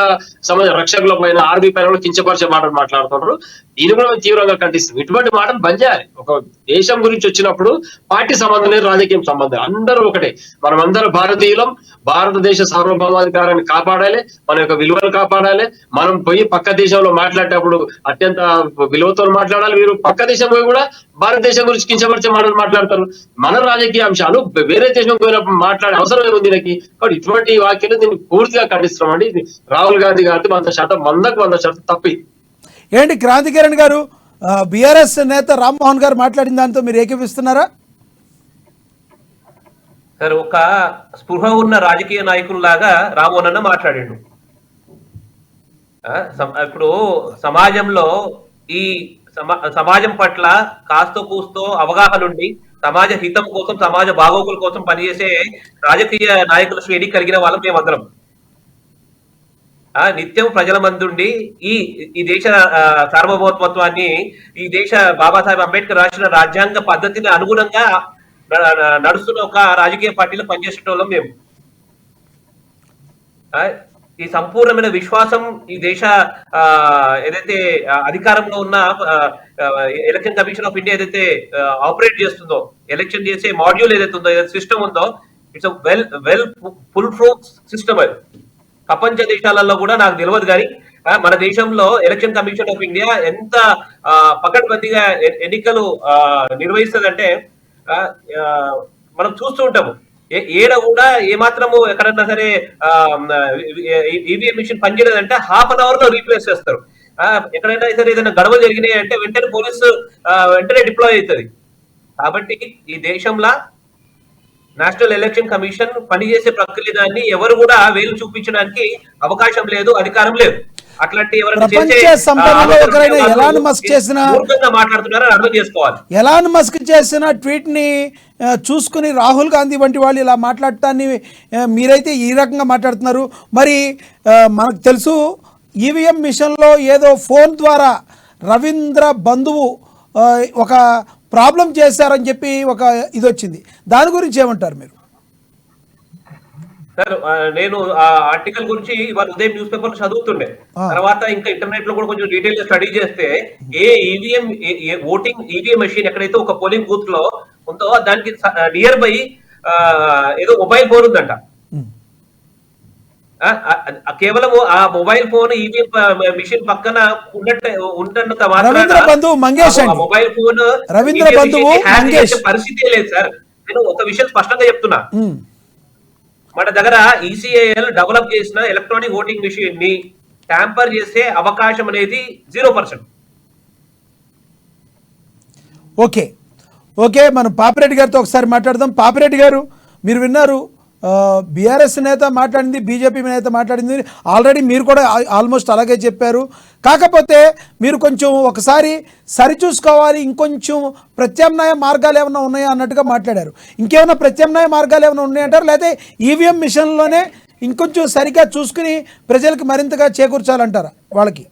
సమాజ రక్షకుల పైన, ఆర్మీ పైన కించపరిచే మాటలు మాట్లాడుతున్నారు. దీన్ని కూడా మేము తీవ్రంగా ఖండిస్తాం. ఇటువంటి మాటలు బంద్ చేయాలి. ఒక దేశం గురించి వచ్చినప్పుడు పార్టీ సంబంధం లేదు, రాజకీయం సంబంధం, అందరూ ఒకటే. మనం అందరూ భారతీయులం. భారతదేశ సార్వభౌమాధికారాన్ని కాపాడాలి, మన యొక్క విలువలు కాపాడాలి. మనం పోయి పక్క దేశంలో మాట్లాడేటప్పుడు అత్యంత విలువతో మాట్లాడాలి. మీరు పక్క దేశం పోయి కూడా భారతదేశం గురించి కించపరిచే మాటలు మాట్లాడతారు. మన రాజకీయ అంశాలు వేరే దేశం పోయినప్పుడు మాట్లాడే అవసరం ఏముంది దీనికి? కాబట్టి ఇటువంటి వాక్యాలు దీన్ని పూర్తిగా ఖండిస్తున్నామండి. ఇది రాహుల్ గాంధీ గారితో 100% తప్పి. ఏంటి క్రాంతి కిరణ్ గారు, బీఆర్ఎస్ నేత రామ్మోహన్ గారు మాట్లాడిన దాంతో మీరు ఏకీపిస్తున్నారా? సార్, ఒక స్పృహ ఉన్న రాజకీయ నాయకుల్లాగా రామ్మోహన్ అన్న మాట్లాడాడు. ఇప్పుడు సమాజంలో ఈ సమాజం పట్ల కాస్తో కూస్తో అవగాహన ఉండి సమాజ హితం కోసం, సమాజ బాగోగుల కోసం పనిచేసే రాజకీయ నాయకుల శ్రేణి కలిగిన వాళ్ళం మేమందరం. నిత్యం ప్రజల మందుండి ఈ దేశ సార్వభౌమత్వాన్ని, ఈ దేశ బాబాసాహెబ్ అంబేద్కర్ రాసిన రాజ్యాంగ పద్ధతిని అనుగుణంగా నడుస్తున్న ఒక రాజకీయ పార్టీలో పనిచేసే వాళ్ళం మేము. ఈ సంపూర్ణమైన విశ్వాసం ఈ దేశ ఏదైతే అధికారంలో ఉన్న ఎలక్షన్ కమిషన్ ఆఫ్ ఇండియా ఏదైతే ఆపరేట్ చేస్తుందో, ఎలక్షన్ చేసే మాడ్యూల్ ఏదైతే ఉందో, ఏదైతే సిస్టమ్ ఉందో, it's well full proof system. అది ప్రపంచ దేశాలలో కూడా నాకు తెలియదు కానీ మన దేశంలో ఎలక్షన్ కమిషన్ ఆఫ్ ఇండియా ఎంత పకడ్బందీగా ఎన్నికలు నిర్వహిస్తుందంటే మనం చూస్తూ ఉంటాము. ఏడ కూడా ఏమాత్రము ఎక్కడన్నా సరే ఈవీఎం మిషన్ పనిచేయలేదంటే ½ లో రీప్లేస్ చేస్తారు. ఎక్కడైనా సరే ఏదైనా గడవలు జరిగినాయి అంటే వెంటనే పోలీసు వెంటనే డిప్లాయ్ అవుతుంది. కాబట్టి ఈ దేశంలో నేషనల్ ఎలక్షన్ కమిషన్ పనిచేసే ప్రక్రియని ఎవరు కూడా వేలు చూపించడానికి అవకాశం లేదు, అధికారం లేదు. అట్లాంటి మాట్లాడుతున్నారని అర్థం చేసుకోవాలి. ఎలాన్ మస్క్ చేసిన ట్వీట్ ని చూసుకుని రాహుల్ గాంధీ వంటి వాళ్ళు ఇలా మాట్లాడటాన్ని మీరైతే ఈ రకంగా మాట్లాడుతున్నారు. మరి మనకు తెలుసు ఈవీఎం మిషన్లో ఏదో ఫోన్ ద్వారా రవీంద్ర బంధువు ఒక ప్రాబ్లం చేశారని చెప్పి ఒక ఇది వచ్చింది. దాని గురించి ఏమంటారు మీరు? సార్ నేను ఆ ఆర్టికల్ గురించి ఇవాళ ఉదయం న్యూస్ పేపర్ చదువుతుండే, తర్వాత ఇంకా ఇంటర్నెట్ లో కూడా కొంచెం డీటెయిల్ గా స్టడీ చేస్తే ఈవీఎం ఓటింగ్ ఈవీఎం మెషిన్ ఎక్కడైతే ఒక పోలింగ్ బూత్ లో ఉందో దానికి నియర్ బై ఏదో మొబైల్ ఫోన్ ఉందంట. కేవలం ఆ మొబైల్ ఫోన్ ఈవీఎం మిషన్ పక్కన ఉన్నంత మొబైల్ ఫోన్ పరిస్థితి లేదు సార్. నేను ఒక విషయం స్పష్టంగా చెప్తున్నా, మన దగ్గర ఈసీఐఎల్ డెవలప్ చేసిన ఎలక్ట్రానిక్ ఓటింగ్ మిషన్ ని ట్యాంపర్ చేసే అవకాశం అనేది 0%. ఓకే ఓకే, మనం పాపిరెడ్డి గారితో ఒకసారి మాట్లాడదాం. పాపిరెడ్డి గారు, మీరు విన్నారు బీఆర్ఎస్ నేత మాట్లాడింది, బీజేపీ నేత మాట్లాడింది. ఆల్రెడీ మీరు కూడా ఆల్మోస్ట్ అలాగే చెప్పారు. కాకపోతే మీరు కొంచెం ఒకసారి సరిచూసుకోవాలి, ఇంకొంచెం ప్రత్యామ్నాయ మార్గాలు ఏమైనా ఉన్నాయా అన్నట్టుగా మాట్లాడారు. ఇంకేమైనా ప్రత్యామ్నాయ మార్గాలు ఏమైనా ఉన్నాయంటారు, లేకపోతే ఈవీఎం మిషన్లోనే ఇంకొంచెం సరిగ్గా చూసుకుని ప్రజలకు మరింతగా చేకూర్చాలంటారా వాళ్ళకి?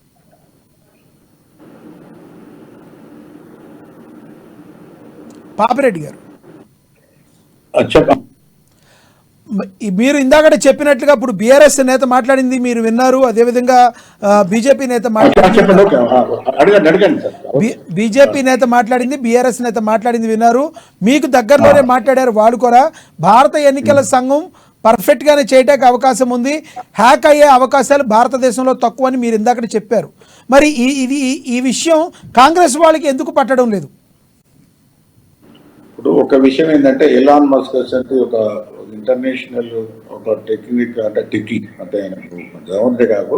పాపిరెడ్డి గారు మీరు ఇందాక చెప్పినట్లుగా ఇప్పుడు బీఆర్ఎస్ నేత మాట్లాడింది మీరు విన్నారు, అదేవిధంగా బీజేపీ నేత బీజేపీ నేత మాట్లాడింది, బీఆర్ఎస్ నేత మాట్లాడింది విన్నారు. మీకు దగ్గరలోనే మాట్లాడారు వాళ్ళు కూడా. భారత ఎన్నికల సంఘం పర్ఫెక్ట్ గానే చేయడానికి అవకాశం ఉంది, హ్యాక్ అయ్యే అవకాశాలు భారతదేశంలో తక్కువ అని మీరు ఇందాక చెప్పారు. మరి ఈ విషయం కాంగ్రెస్ వాళ్ళకి ఎందుకు పట్టడం లేదు? ఇప్పుడు ఒక విషయం ఏంటంటే ఎలాన్ మస్క్ అంటే ఒక ఇంటర్నేషనల్ ఒక టెక్నిక్ అంటే టెక్కి అంటే ఆయన జవంతే కాదు,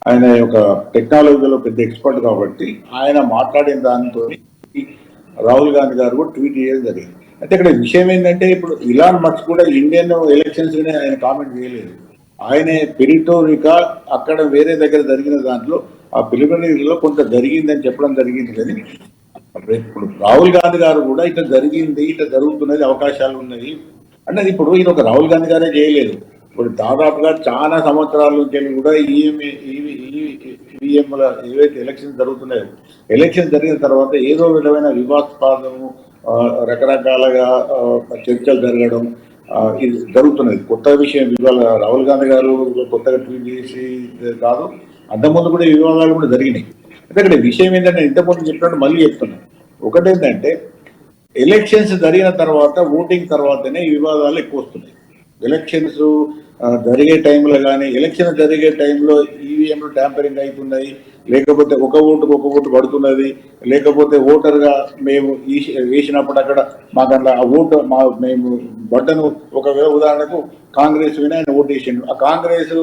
ఆయన ఒక టెక్నాలజీలో పెద్ద ఎక్స్పర్ట్ కాబట్టి ఆయన మాట్లాడిన దానితో రాహుల్ గాంధీ గారు కూడా ట్వీట్ చేయడం జరిగింది. అయితే ఇక్కడ విషయం ఏంటంటే ఇప్పుడు ఎలాన్ మస్క్ కూడా ఇండియన్ ఎలక్షన్స్ ఆయన కామెంట్ చేయలేదు. ఆయన పెరిటోరికా అక్కడ వేరే దగ్గర జరిగిన దాంట్లో ఆ ప్రిలిమినరీలో కొంత జరిగిందని చెప్పడం జరిగింది. కానీ ఇప్పుడు రాహుల్ గాంధీ గారు కూడా ఇట్లా జరిగింది, ఇట్లా జరుగుతున్నది, అవకాశాలు ఉన్నాయి అన్నది ఇప్పుడు ఇది ఒక రాహుల్ గాంధీ గారే చేయలేదు. ఇప్పుడు దాదాపుగా చాలా సంవత్సరాల నుంచి కూడా ఈవీఎంల ఏవైతే ఎలక్షన్స్ జరుగుతున్నాయో, ఎలక్షన్ జరిగిన తర్వాత ఏదో విధమైన వివాదాస్పదము రకరకాలుగా చర్చలు జరగడం ఇది జరుగుతున్నది. కొత్త విషయం ఇవాళ రాహుల్ గాంధీ గారు కొత్తగా ట్వీట్ చేసి కాదు, అంతకుముందు కూడా వివాదాలు కూడా జరిగినాయి. అయితే ఇక్కడ విషయం ఏంటంటే ఇంతకుముందు చెప్పినట్టు మళ్ళీ చెప్తున్నాను, ఒకటేంటంటే ఎలక్షన్స్ జరిగిన తర్వాత ఓటింగ్ తర్వాతనే ఈ వివాదాలు ఎక్కువ వస్తున్నాయి. ఎలక్షన్స్ జరిగే టైంలో కానీ ఎలక్షన్ జరిగే టైంలో ఈవీఎంలు ట్యాంపరింగ్ అవుతున్నాయి, లేకపోతే ఒక ఓటు పడుతున్నది, లేకపోతే ఓటర్గా మేము వేసినప్పుడు అక్కడ మాకు అట్లా ఆ ఓటు మేము బట్టను ఒకవేళ ఉదాహరణకు కాంగ్రెస్ విన ఆయన ఓటు వేసిండు, ఆ కాంగ్రెస్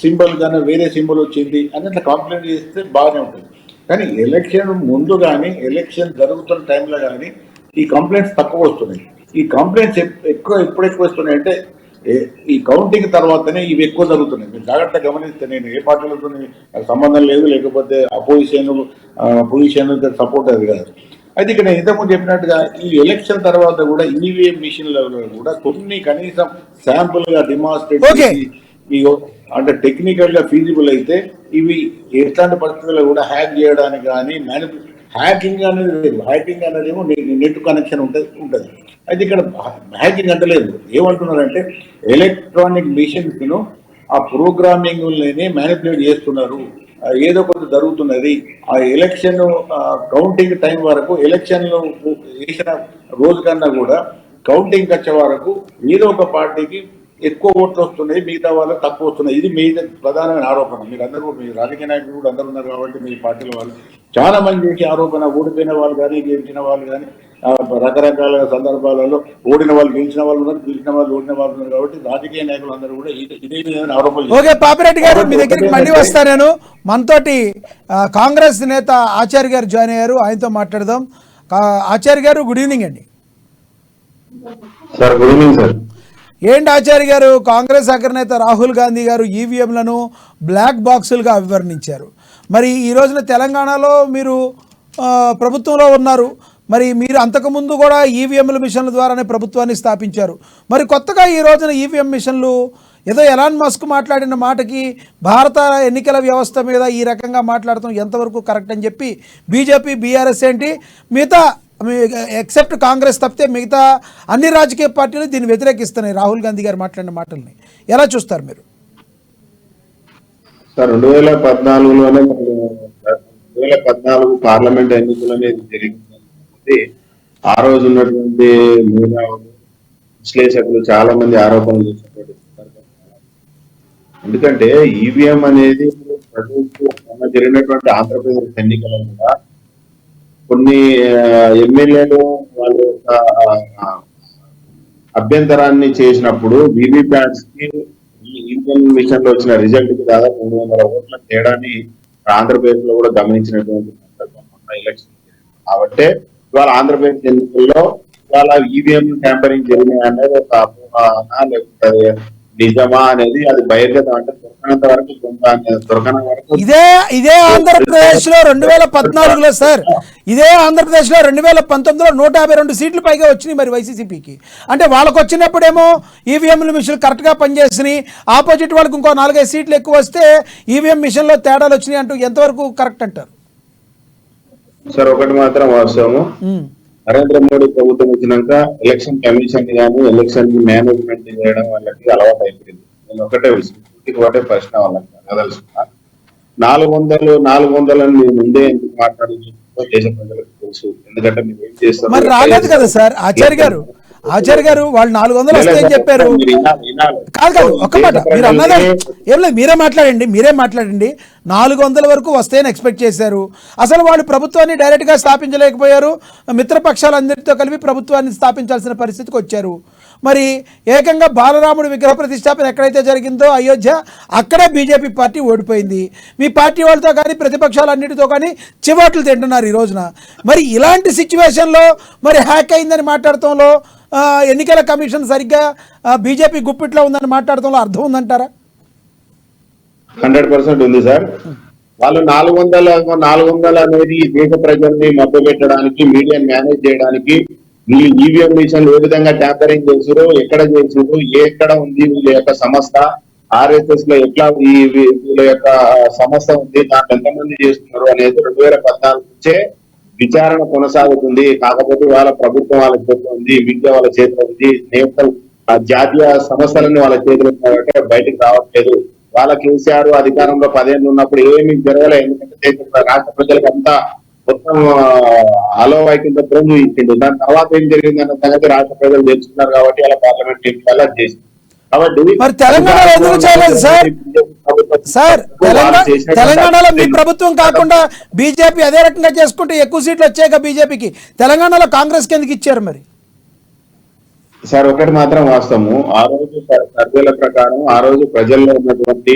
సింబల్ కన్నా వేరే సింబల్ వచ్చింది అని అట్లా కంప్లైంట్ చేస్తే బాగానే ఉంటుంది. కానీ ఎలక్షన్ ముందు కానీ ఎలక్షన్ జరుగుతున్న టైంలో కానీ ఈ కంప్లైంట్స్ తక్కువ వస్తున్నాయి. ఈ కంప్లైంట్స్ ఎప్పుడు ఎక్కువ వస్తున్నాయి అంటే ఈ కౌంటింగ్ తర్వాతనే ఇవి ఎక్కువ జరుగుతున్నాయి. మీరు జాగ్రత్తగా గమనిస్తే నేను ఏ పార్టీలతో సంబంధం లేదు, లేకపోతే పొజిషన్ సపోర్ట్ అది కాదు. అయితే ఇక్కడ ఇంతకుముందు చెప్పినట్టుగా ఈ ఎలక్షన్ తర్వాత కూడా ఈవీఎం మిషన్లలో కూడా కొన్ని కనీసం శాంపుల్ గా డిమాన్స్ట్రేట్ చేసి అంటే టెక్నికల్ గా ఫీజిబుల్ అయితే ఇవి ఎట్లాంటి పరిస్థితుల్లో కూడా హ్యాక్ చేయడానికి కానీ హ్యాకింగ్ అనేది లేదు. హ్యాకింగ్ అనేది ఏమో నెట్ కనెక్షన్ ఉంటుంది. అయితే ఇక్కడ హ్యాకింగ్ అంటే లేదు, ఏమంటున్నారంటే ఎలక్ట్రానిక్ మిషన్స్ ను ఆ ప్రోగ్రామింగ్ మ్యానిపులేట్ చేస్తున్నారు, ఏదో కొంత జరుగుతున్నది. ఆ ఎలక్షన్ కౌంటింగ్ టైం వరకు ఎలక్షన్లు వేసిన రోజు కన్నా కూడా కౌంటింగ్ వచ్చే వరకు ఏదో ఒక పార్టీకి ఎక్కువ ఓట్లు వస్తున్నాయి, మిగతా వాళ్ళకి తక్కువ వస్తున్నాయి. ఇది మీ ప్రధానమైన ఆరోపణ. మీరు అందరూ, మీ రాజకీయ నాయకులు కూడా అందరూ ఉన్నారు కాబట్టి మీ పార్టీల వాళ్ళు చాలా మంది చేసే ఆరోపణ, ఓడిపోయిన వాళ్ళు కానీ గెలిచిన వాళ్ళు కానీ రకరకాల సందర్భాలలో ఓడిన వాళ్ళు గెలిచిన వాళ్ళు ఉన్నారు, గెలిచిన వాళ్ళు ఓడిన వాళ్ళు ఉన్నారు. కాబట్టి రాజకీయ నాయకులు అందరూ కూడా ఇదే విధమైన ఆరోపణలు. ఓకే పాపిరెడ్డి గారు, మీ దగ్గరికి మళ్ళీ వస్తాను నేను. మనతోటి కాంగ్రెస్ నేత ఆచార్య గారు జాయిన్ అయ్యారు, ఆయనతో మాట్లాడదాం. ఆచార్య గారు గుడ్ ఈవినింగ్ అండి. Sir good evening sir. ఏంటి ఆచార్య గారు, కాంగ్రెస్ అగ్రనేత రాహుల్ గాంధీ గారు ఈవీఎంలను బ్లాక్ బాక్సులుగా అభివర్ణించారు. మరి ఈ రోజున తెలంగాణలో మీరు ప్రభుత్వంలో ఉన్నారు, మరి మీరు అంతకుముందు కూడా ఈవీఎంల మిషన్ల ద్వారానే ప్రభుత్వాన్ని స్థాపించారు. మరి కొత్తగా ఈ రోజున ఈవీఎం మిషన్లు ఏదో ఎలాన్ మస్క్ మాట్లాడిన మాటకి భారత ఎన్నికల వ్యవస్థ మీద ఈ రకంగా మాట్లాడటం ఎంతవరకు కరెక్ట్ అని చెప్పి బీజేపీ, బీఆర్ఎస్ ఏంటి మిగతా ఎక్సెప్ట్ కాంగ్రెస్ తప్పితే మిగతా అన్ని రాజకీయ పార్టీలు దీన్ని వ్యతిరేకిస్తున్నాయి రాహుల్ గాంధీ గారు మాట్లాడిన మాటల్ని. ఎలా చూస్తారు మీరు? సార్ 2014లోనే 2014 పార్లమెంట్ ఎన్నికలు అనేది జరిగింది. ఆ రోజు ఉన్నటువంటి మేధావులు, విశ్లేషకులు చాలా మంది ఆరోపణలు చేసినటువంటి ఎందుకంటే ఈవీఎం అనేది జరిగినటువంటి ఆంధ్రప్రదేశ్ ఎన్నికలలో కూడా కొన్ని ఎమ్మెల్యేలు వాళ్ళ యొక్క అభ్యంతరాన్ని చేసినప్పుడు వీవీప్యాట్స్ కి ఈవీఎం మిషన్ లో వచ్చిన రిజల్ట్ కి దాదాపు 300 ఓట్ల తేడాని ఆంధ్రప్రదేశ్ లో కూడా గమనించినటువంటి ఎలక్షన్. కాబట్టి ఇవాళ ఆంధ్రప్రదేశ్ ఎన్నికల్లో ఇవాళ ఈవీఎం ట్యాంపరింగ్ జరిగినాయి అనేది ఒక అపోహ లేకపోతే నిజమా అనేది అది బహిర్గతం. అంటే దొరకనంత వరకు దొరకన వరకు ఇదే ఆంధ్రప్రదేశ్ లో 2014లో సార్, ఇదే ఆంధ్రప్రదేశ్ లో 2019లో 152 సీట్లు పైగా వచ్చినాయి మరి వైసీపీకి. అంటే వాళ్ళకు వచ్చినప్పుడేమో ఈవీఎంల మిషన్లు కరెక్ట్ గా పనిచేస్తున్నాయి, ఆపోజిట్ వాళ్ళకి ఇంకో 4-5 సీట్లు ఎక్కువ వస్తే ఈవీఎం మిషన్ లో తేడాలు వచ్చినాయి అంటూ ఎంతవరకు కరెక్ట్ అంటారు? సార్ ఒకటి మాత్రం వాస్తవము, నరేంద్ర మోడీ ప్రభుత్వం వచ్చినాక ఎలక్షన్ కమిషన్ గానీ ఎలక్షన్ మేనేజ్మెంట్ చేయడం వాళ్ళకి అలవాటు అయిపోయింది. నేను ఒకటే ప్రశ్న వాళ్ళకి అడగదలుచుకున్నా, 400 మీరు ముందే ఎందుకు మాట్లాడుతుందో దేశ ప్రజలకు తెలుసు. ఎందుకంటే మీరు ఏం చేస్తారు మరి రాలేదు కదా సార్. ఆచార్య గారు వాళ్ళు 400 వస్తాయని చెప్పారు. కాదు ఒక్క మాట మీరు అన్నదా ఏం లేదు, మీరే మాట్లాడండి. 400 వరకు వస్తాయని ఎక్స్పెక్ట్ చేశారు. అసలు వాళ్ళు ప్రభుత్వాన్ని డైరెక్ట్గా స్థాపించలేకపోయారు, మిత్రపక్షాలందరితో కలిపి ప్రభుత్వాన్ని స్థాపించాల్సిన పరిస్థితికి వచ్చారు. మరి ఏకంగా బాలరాముడి విగ్రహ ప్రతిష్టాపన ఎక్కడైతే జరిగిందో అయోధ్య, అక్కడే బీజేపీ పార్టీ ఓడిపోయింది. మీ పార్టీ వాళ్ళతో కానీ ప్రతిపక్షాలన్నిటితో కానీ చివాట్లు తింటున్నారు ఈ రోజున. మరి ఇలాంటి సిచ్యువేషన్లో మరి హ్యాక్ అయిందని మాట్లాడటంలో, ఎన్నికల కమిషన్ సరిగ్గా బీజేపీ గుప్పిట్లో ఉందని మాట్లాడటంలో అర్థం ఉందంటారా? 100% ఉంది సార్. వాళ్ళు 400 అనేది దేశ ప్రజల్ని మభ్య పెట్టడానికి, మీడియాని మేనేజ్ చేయడానికి, వీళ్ళు ఈవీఎం మిషన్లు ఏ విధంగా ట్యాంపరింగ్ చేసారు, ఎక్కడ చేసారు, ఎక్కడ ఉంది వీళ్ళ యొక్క సంస్థ, ఆర్ఎస్ఎస్ లో ఎట్లా వీళ్ళ యొక్క సంస్థ ఉంది, దాంట్లో ఎంతమంది చేస్తున్నారు అనేది 2014 నుంచే విచారణ కొనసాగుతుంది. కాకపోతే వాళ్ళ ప్రభుత్వం వాళ్ళ చేతిలో ఉంది, మీడియా వాళ్ళ చేతిలో ఉంది, నేషనల్ జాతీయ సంస్థలన్నీ వాళ్ళ చేతిలో ఉన్నాయంటే బయటకు రావట్లేదు. వాళ్ళ కేసీఆర్ అధికారంలో 10 ఏళ్ళు ఉన్నప్పుడు ఏమీ జరగలేదు. ఎందుకంటే రాష్ట్ర ప్రజలకు అంతా మొత్తం అలోవైకుంఠం ఇచ్చిండు. దాని తర్వాత ఏం జరిగిందన్న సంగతి రాష్ట్ర ప్రజలు తెలుసుకున్నారు. కాబట్టి అలా పార్లమెంట్ ఎన్నికల్లో చేసింది. కాబట్టి మరి తెలంగాణలో ఎందుకు చేయలేదు సార్? తెలంగాణలో మీ ప్రభుత్వం కాకుండా బీజేపీ అదే రకంగా చేసుకుంటే ఎక్కువ సీట్లు వచ్చాయి బీజేపీకి. తెలంగాణలో కాంగ్రెస్ కి ఎందుకు ఇచ్చారు మరి? సార్ ఒకటి మాత్రం వాస్తవము, ఆ రోజు సర్వేల ప్రకారం ఆ రోజు ప్రజల్లో ఉన్నటువంటి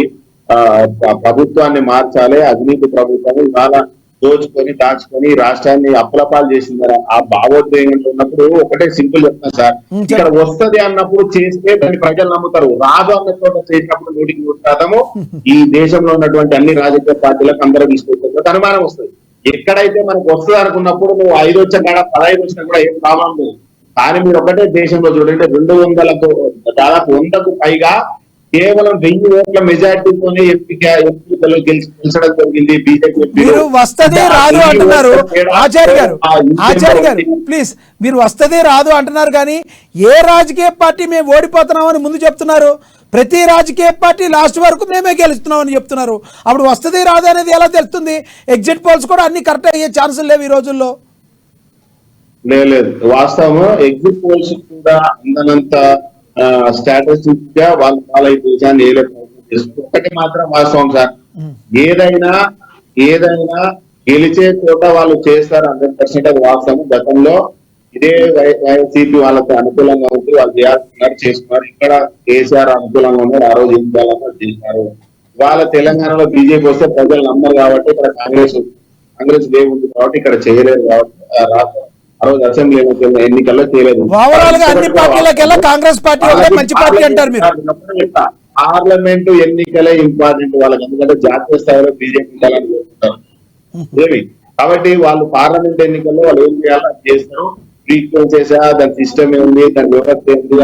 ప్రభుత్వాన్ని మార్చాలి, అవినీతి ప్రభుత్వం ఇవాళ దోచుకొని దాచుకొని రాష్ట్రాన్ని అప్పులపాలు చేసింది. ఆ భావోద్వేగంలో ఉన్నప్పుడు ఒకటే సింపుల్ చెప్తాను సార్, ఇక్కడ వస్తది అన్నప్పుడు చేస్తే దాన్ని ప్రజలు నమ్ముతారు, రాదు అన్న చోట చేసినప్పుడు 100% ఈ దేశంలో ఉన్నటువంటి అన్ని రాజకీయ పార్టీలకు అందరూ తీసుకొచ్చారు అనుమానం వస్తుంది. ఎక్కడైతే మనకు వస్తుంది అనుకున్నప్పుడు నువ్వు 5 వచ్చిన కాడ 15 వచ్చినా కూడా ఏం ప్రాబ్లం లేదు. కానీ మీరు ఒకటే దేశంలో చూడండి, 200కు దాదాపు 100కు పైగా కేవలం 1000 ఓట్ల మెజార్టీతోనే ఎంపీలు గెలిచడం జరిగింది బీజేపీ. మీరు వస్తదే రాదు అంటున్నారు ఆచార్య గారు ప్లీజ్, మీరు వస్తదే రాదు అంటున్నారు కానీ ఏ రాజకీయ పార్టీ మేము ఓడిపోతున్నామని ముందు చెప్తున్నారు? ప్రతి రాజకీయ పార్టీ లాస్ట్ వరకు మేమే గెలుస్తున్నామని చెప్తున్నారు. అప్పుడు వస్తదే రాదు అనేది ఎలా తెలుస్తుంది? ఎగ్జిట్ పోల్స్ కూడా అన్ని కరెక్ట్ అయ్యే ఛాన్సులు లేవు ఈ రోజుల్లో. లేదు వాస్తవం, ఎగ్జిట్ పోల్స్ కూడా అందనంత స్ట్రాటజిక్ గా వాళ్ళ ఈ దేశాన్ని ఏలే ప్రయత్నం చేస్తుంది. ఒకటి మాత్రం వాస్తవం సార్, ఏదైనా గెలిచే చోట వాళ్ళు చేస్తారు 100% అది వాస్తవం. గతంలో ఇదే వైసీపీ వాళ్ళకి అనుకూలంగా ఉంది, వాళ్ళు చేయాల్సినారు చేసుకున్నారు. ఇక్కడ కేసీఆర్ అనుకూలంగా ఉన్నారు, ఆ రోజు ఏం చేయాలన్నా చేసినారు. వాళ్ళ తెలంగాణలో బీజేపీ వస్తే ప్రజలు నమ్మరు కాబట్టి ఇక్కడ కాంగ్రెస్ ఉంది కాబట్టి ఇక్కడ చేయలేదు కాబట్టి ఆ రోజు అసెంబ్లీ ఎన్నికల్లో చేయలేదు. ఓవరాల్ గా అన్ని పార్టీలకెల్లా కాంగ్రెస్ పార్టీ ఒకటే మంచి పార్టీ అంటారు మీరు. పార్లమెంట్ ఎన్నికలే ఇంపార్టెంట్ వాళ్ళకి, ఎందుకంటే జాతీయ స్థాయిలో బీజేపీ ఏమి కాబట్టి వాళ్ళు పార్లమెంట్ ఎన్నికల్లో వాళ్ళు ఏం చేయాలో అది చేస్తారు. ఫ్రీక్వెన్సీస్ దాని సిస్టమ్ ఏముంది, దాని వ్యవస్థ ఏంటి,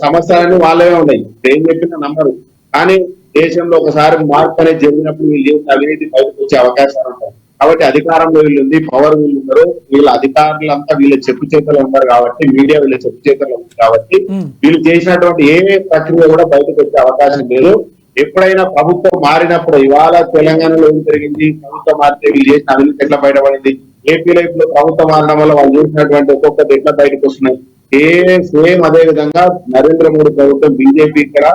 సమస్యలన్నీ వాళ్ళే ఉన్నాయి. ఏం చెప్పినా నమ్మరు. కానీ దేశంలో ఒకసారి మార్పు అనేది జరిగినప్పుడు వీళ్ళు అవినీతి బయటకు వచ్చే అవకాశాలు ఉంటాయి. కాబట్టి అధికారంలో వీళ్ళు ఉంది, పవర్ వీళ్ళు ఉన్నారు, వీళ్ళ అధికారులంతా వీళ్ళ చెప్పు చేతలు ఉన్నారు కాబట్టి, మీడియా వీళ్ళ చెప్పు చేతలు ఉంది కాబట్టి వీళ్ళు చేసినటువంటి ఏ ప్రక్రియ కూడా బయటకు వచ్చే అవకాశం లేదు. ఎప్పుడైనా ప్రభుత్వం మారినప్పుడు, ఇవాళ తెలంగాణలో ఏం జరిగింది, ప్రభుత్వం మారితే వీళ్ళు చేసిన అవినీతి ఎట్లా బయటపడింది, ఏపీలో ఇప్పుడు ప్రభుత్వం మారడం వల్ల వాళ్ళు చేసినటువంటి ఒక్కొక్కటి ఎట్లా బయటకు వస్తున్నాయి, సేమ్ అదే విధంగా నరేంద్ర మోడీ ప్రభుత్వం బీజేపీ ఇక్కడ